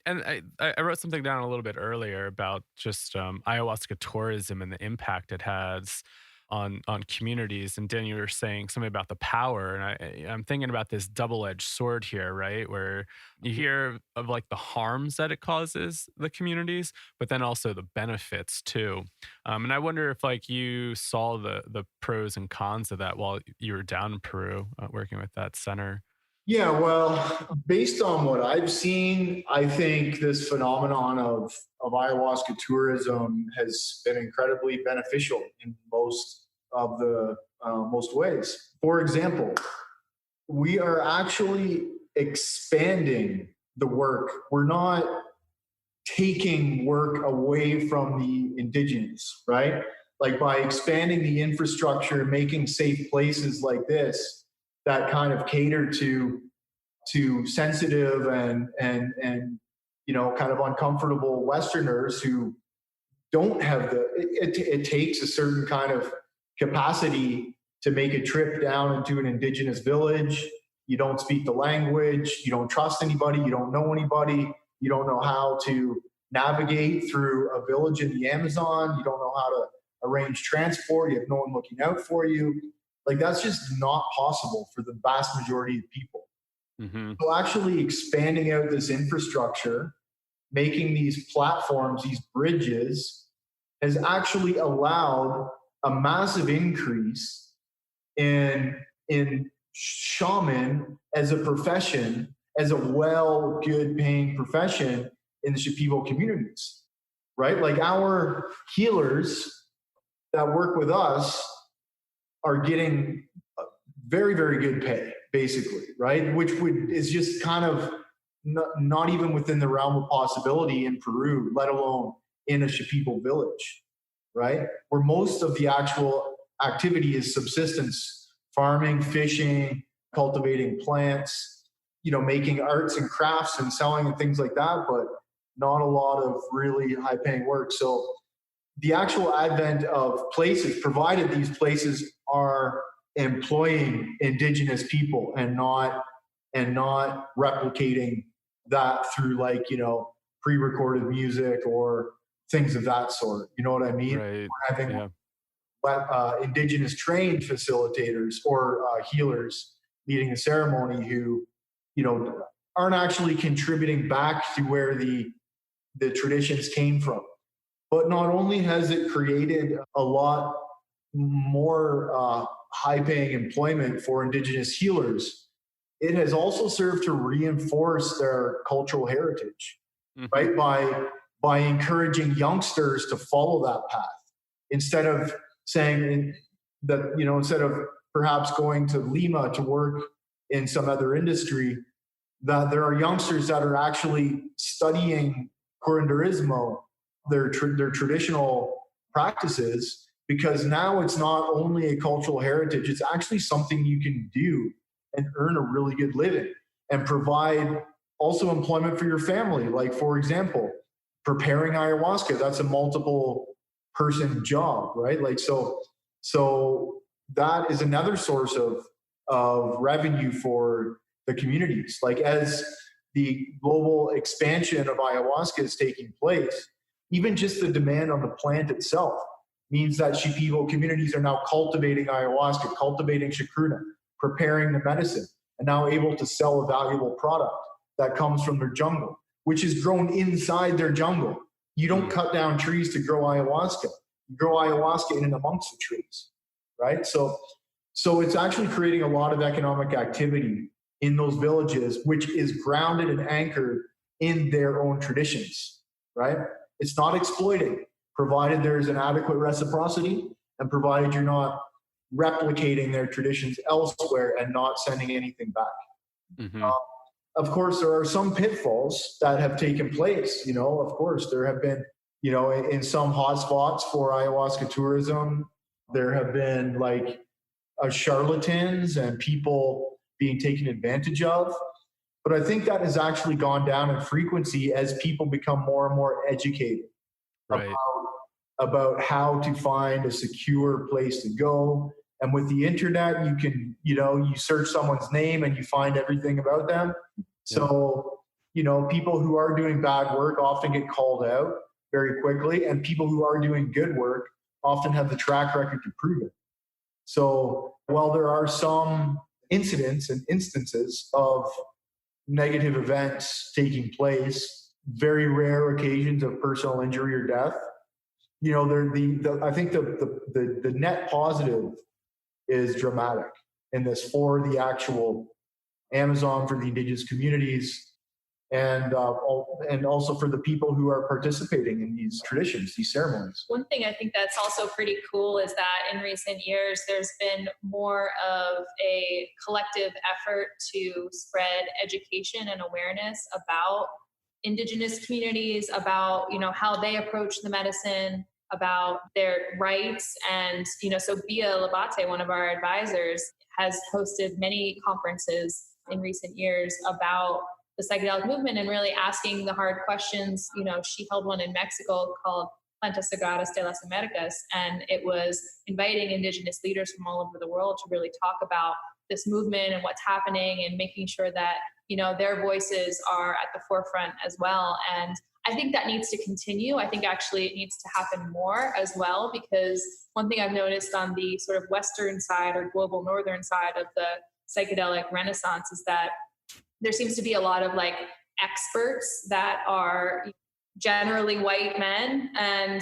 And I wrote something down a little bit earlier about just ayahuasca tourism and the impact it has on communities. And Dan, you were saying something about the power, and I'm thinking about this double-edged sword here, right? Where you hear of like the harms that it causes the communities, but then also the benefits too. And I wonder if like you saw the pros and cons of that while you were down in Peru working with that center. Yeah, well, based on what I've seen, I think this phenomenon of ayahuasca tourism has been incredibly beneficial in most of the most ways. For example, we are actually expanding the work. We're not taking work away from the indigenous, right? Like by expanding the infrastructure, making safe places like this that kind of cater to sensitive and kind of uncomfortable Westerners who don't have it takes a certain kind of capacity to make a trip down into an indigenous village. You don't speak the language, you don't trust anybody, you don't know anybody, you don't know how to navigate through a village in the Amazon, you don't know how to arrange transport, you have no one looking out for you. Like that's just not possible for the vast majority of people. Mm-hmm. So actually expanding out this infrastructure, making these platforms, these bridges, has actually allowed a massive increase in shaman as a profession, as a good paying profession in the Shipibo communities, right? Like our healers that work with us are getting very, very good pay, basically, right? Which is just kind of not even within the realm of possibility in Peru, let alone in a Shipibo village, right? Where most of the actual activity is subsistence, farming, fishing, cultivating plants, making arts and crafts and selling and things like that, but not a lot of really high paying work. So the actual advent of places, provided these places are employing indigenous people and not replicating that through pre-recorded music or things of that sort. You know what I mean? Right. Having indigenous trained facilitators or healers leading a ceremony who, aren't actually contributing back to where the traditions came from. But not only has it created a lot more high-paying employment for indigenous healers, it has also served to reinforce their cultural heritage, right? By encouraging youngsters to follow that path instead of saying that, instead of perhaps going to Lima to work in some other industry, that there are youngsters that are actually studying curanderismo, their traditional practices, because now it's not only a cultural heritage, it's actually something you can do and earn a really good living and provide also employment for your family. Like, for example, preparing ayahuasca, that's a multiple person job, right? Like, so that is another source of revenue for the communities. Like, as the global expansion of ayahuasca is taking place, even just the demand on the plant itself, means that Shipibo communities are now cultivating ayahuasca, cultivating chacruna, preparing the medicine, and now able to sell a valuable product that comes from their jungle, which is grown inside their jungle. You don't cut down trees to grow ayahuasca. You grow ayahuasca in and amongst the trees, right? So it's actually creating a lot of economic activity in those villages, which is grounded and anchored in their own traditions, right? It's not exploiting, provided there's an adequate reciprocity and provided you're not replicating their traditions elsewhere and not sending anything back. Mm-hmm. Of course, there are some pitfalls that have taken place. Of course, there have been, in some hotspots for ayahuasca tourism, there have been like charlatans and people being taken advantage of. But I think that has actually gone down in frequency as people become more and more educated Right. about how to find a secure place to go. And with the internet, you can, you search someone's name and you find everything about them. So, people who are doing bad work often get called out very quickly, and people who are doing good work often have the track record to prove it. So while there are some incidents and instances of negative events taking place, very rare occasions of personal injury or death, I think the net positive is dramatic in this for the actual Amazon, for the indigenous communities, and also for the people who are participating in these traditions, these ceremonies. One thing I think that's also pretty cool is that in recent years, there's been more of a collective effort to spread education and awareness about indigenous communities, about, how they approach the medicine, about their rights. And, so Bia Labate, one of our advisors, has hosted many conferences in recent years about the psychedelic movement and really asking the hard questions. She held one in Mexico called Plantas Sagradas de las Americas, and it was inviting indigenous leaders from all over the world to really talk about this movement and what's happening and making sure that, their voices are at the forefront as well. And I think that needs to continue. I think actually it needs to happen more as well, because one thing I've noticed on the sort of Western side or global Northern side of the psychedelic renaissance is that there seems to be a lot of like experts that are generally white men, and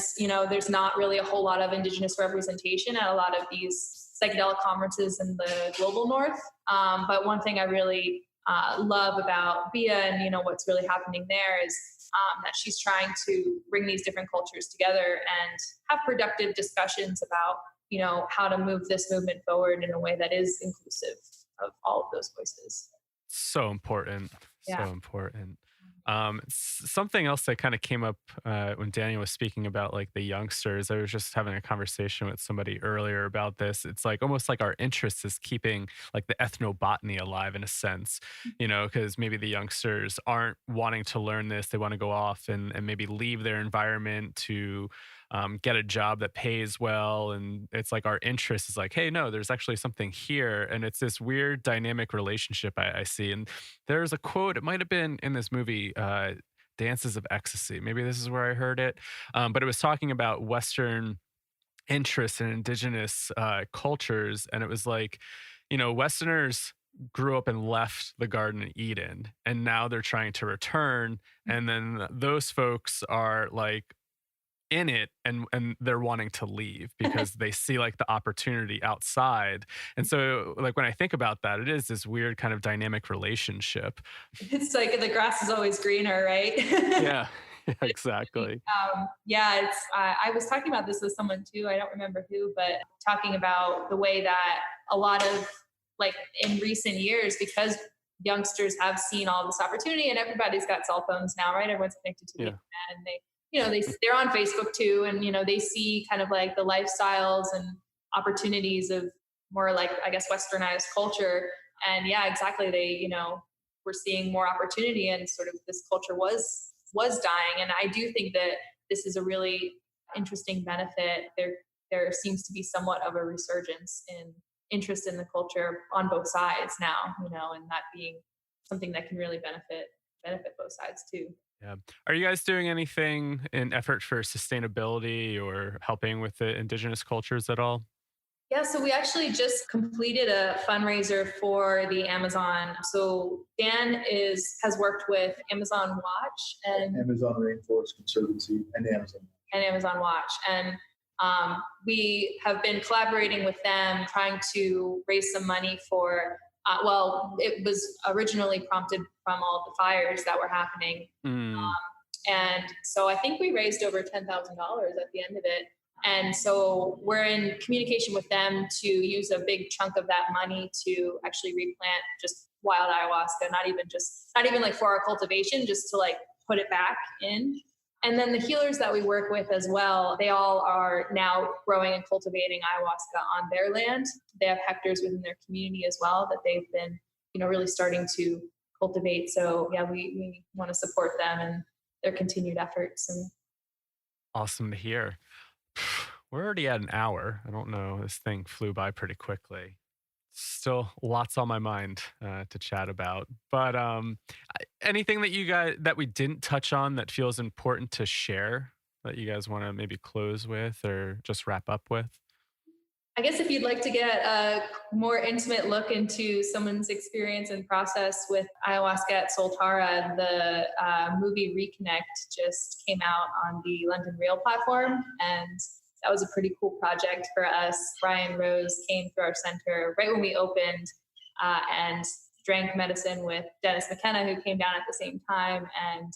there's not really a whole lot of indigenous representation at a lot of these psychedelic conferences in the global north. But one thing I really love about Bia and what's really happening there is that she's trying to bring these different cultures together and have productive discussions about how to move this movement forward in a way that is inclusive of all of those voices. So important. Yeah. So important. Something else that kind of came up when Daniel was speaking about like the youngsters. I was just having a conversation with somebody earlier about this. It's like almost like our interest is keeping like the ethnobotany alive in a sense, because maybe the youngsters aren't wanting to learn this. They want to go off and maybe leave their environment to get a job that pays well. And it's like our interest is like, hey, no, there's actually something here. And it's this weird dynamic relationship I see. And there's a quote, it might have been in this movie, Dances of Ecstasy. Maybe this is where I heard it. But it was talking about Western interests in indigenous cultures. And it was like, Westerners grew up and left the Garden of Eden, and now they're trying to return. And then those folks are like, in it and they're wanting to leave because they see like the opportunity outside. And so like when I think about that, it is this weird kind of dynamic relationship. It's like the grass is always greener, right? Yeah, exactly. I was talking about this with someone too, I don't remember who, but talking about the way that a lot of like in recent years, because youngsters have seen all this opportunity and everybody's got cell phones now, right? Everyone's connected to the internet, and they're on Facebook too, and they see kind of like the lifestyles and opportunities of more like, I guess, westernized culture. And yeah, exactly. They, we're seeing more opportunity, and sort of this culture was dying. And I do think that this is a really interesting benefit. There seems to be somewhat of a resurgence in interest in the culture on both sides now, and that being something that can really benefit both sides too. Yeah. Are you guys doing anything in effort for sustainability or helping with the indigenous cultures at all? Yeah, so we actually just completed a fundraiser for the Amazon. So Dan has worked with Amazon Watch Amazon Rainforest Conservancy and Amazon Watch, and we have been collaborating with them, trying to raise some money for. Well, it was originally prompted from all the fires that were happening, Mm, and so I think we raised over $10,000 at the end of it. And so we're in communication with them to use a big chunk of that money to actually replant just wild ayahuasca, not even like for our cultivation, just to like put it back in. And then the healers that we work with as well, they all are now growing and cultivating ayahuasca on their land. They have hectares within their community as well that they've been, really starting to cultivate. So yeah, we want to support them and their continued efforts. And awesome to hear. We're already at an hour. I don't know. This thing flew by pretty quickly. Still lots on my mind to chat about. But anything that you guys that we didn't touch on that feels important to share that you guys want to maybe close with or just wrap up with? I guess if you'd like to get a more intimate look into someone's experience and process with ayahuasca at Soltara, the movie Reconnect just came out on the London Real platform, and that was a pretty cool project for us. Brian Rose came through our center right when we opened and drank medicine with Dennis McKenna, who came down at the same time, and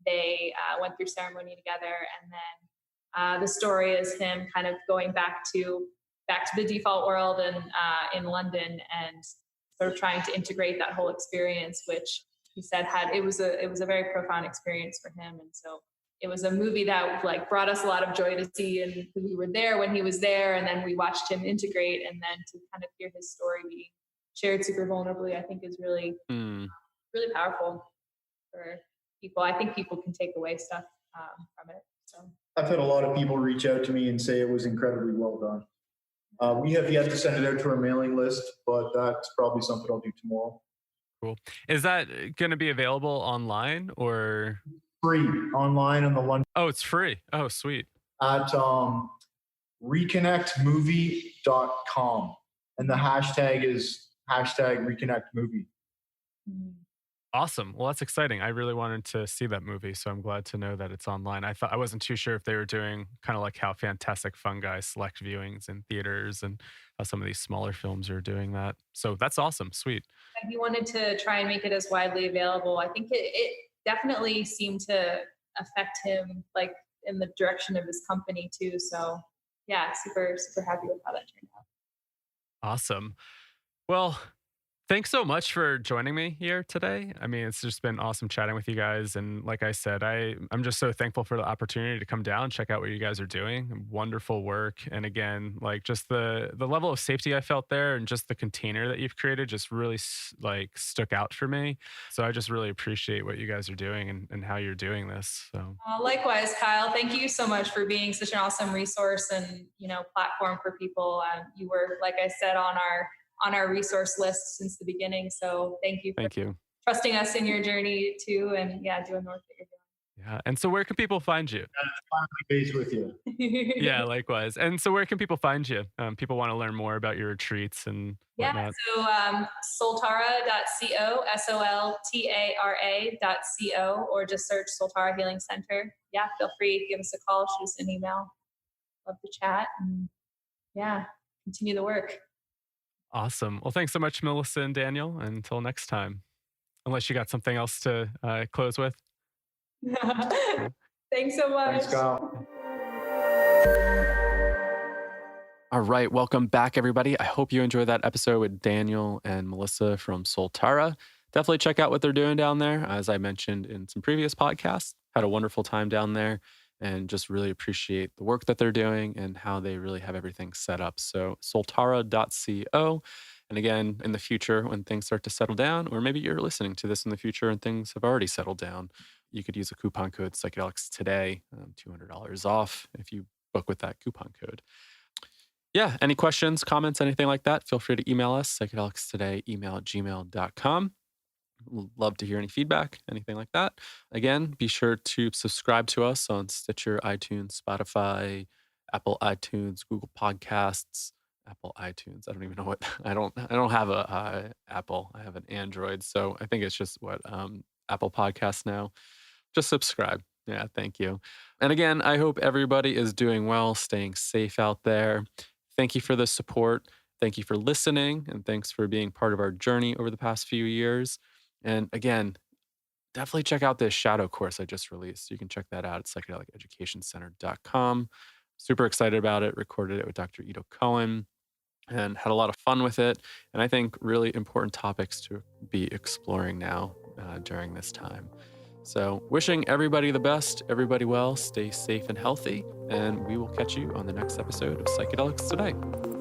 they went through ceremony together. And then the story is him kind of going back to the default world and in London, and sort of trying to integrate that whole experience, which he said it was a very profound experience for him. And so it was a movie that like brought us a lot of joy to see, and we were there when he was there, and then we watched him integrate, and then to kind of hear his story being shared super vulnerably, I think is really Mm, really powerful for people. I think people can take away stuff from it. So I've had a lot of people reach out to me and say it was incredibly well done. We have yet to send it out to our mailing list, but that's probably something I'll do tomorrow. cool. Is that going to be available online or? Free online on the London Oh, it's free. Oh, sweet. at reconnectmovie.com. And the hashtag is #reconnectmovie. Awesome. Well, that's exciting. I really wanted to see that movie, so I'm glad to know that it's online. I wasn't too sure if they were doing kind of like how Fantastic Fungi select viewings in theaters and how some of these smaller films are doing that. So that's awesome. Sweet. and he wanted to try and make it as widely available. I think it definitely seemed to affect him like in the direction of his company too. So yeah, super, super happy with how that turned out. Awesome. Well, thanks so much for joining me here today. I mean, it's just been awesome chatting with you guys. And like I said, I'm just so thankful for the opportunity to come down, check out what you guys are doing. Wonderful work. And again, like just the level of safety I felt there and just the container that you've created just really like stuck out for me. So I just really appreciate what you guys are doing and how you're doing this. So Likewise, Kyle, thank you so much for being such an awesome resource and, platform for people. You were, like I said, on our resource list since the beginning. So thank you for trusting us in your journey too. And yeah, doing the work that you're doing. Yeah. And so where can people find you? Base with you. Yeah, likewise. And so where can people find you? People want to learn more about your retreats and whatnot. Yeah, so soltara.co, soltara.co, or just search Soltara Healing Center. Yeah, feel free, give us a call, shoot us an email. Love to chat and yeah, continue the work. Awesome. Well, thanks so much, Mellissa and Daniel. Until next time, unless you got something else to close with. Thanks so much. Thanks, Kyle. All right. Welcome back, everybody. I hope you enjoyed that episode with Daniel and Mellissa from Soltara. Definitely check out what they're doing down there. As I mentioned in some previous podcasts, had a wonderful time down there and just really appreciate the work that they're doing and how they really have everything set up. So soltara.co. And again, in the future, when things start to settle down, or maybe you're listening to this in the future and things have already settled down, you could use a coupon code Psychedelics today, $200 off if you book with that coupon code. Yeah, any questions, comments, anything like that, feel free to email us, psychedelicstoday@gmail.com. Love to hear any feedback, anything like that. Again, be sure to subscribe to us on Stitcher, iTunes, Spotify, Apple iTunes, Google Podcasts, Apple iTunes. I don't even know what I don't have a Apple. I have an Android, so I think it's just what Apple Podcasts now. Just subscribe. Yeah, thank you. And again, I hope everybody is doing well, staying safe out there. Thank you for the support. Thank you for listening, and thanks for being part of our journey over the past few years. And again, definitely check out this shadow course I just released. You can check that out at psychedeliceducationcenter.com. Super excited about it. Recorded it with Dr. Ito Cohen and had a lot of fun with it. And I think really important topics to be exploring now during this time. So wishing everybody the best, everybody well, stay safe and healthy, and we will catch you on the next episode of Psychedelics Today.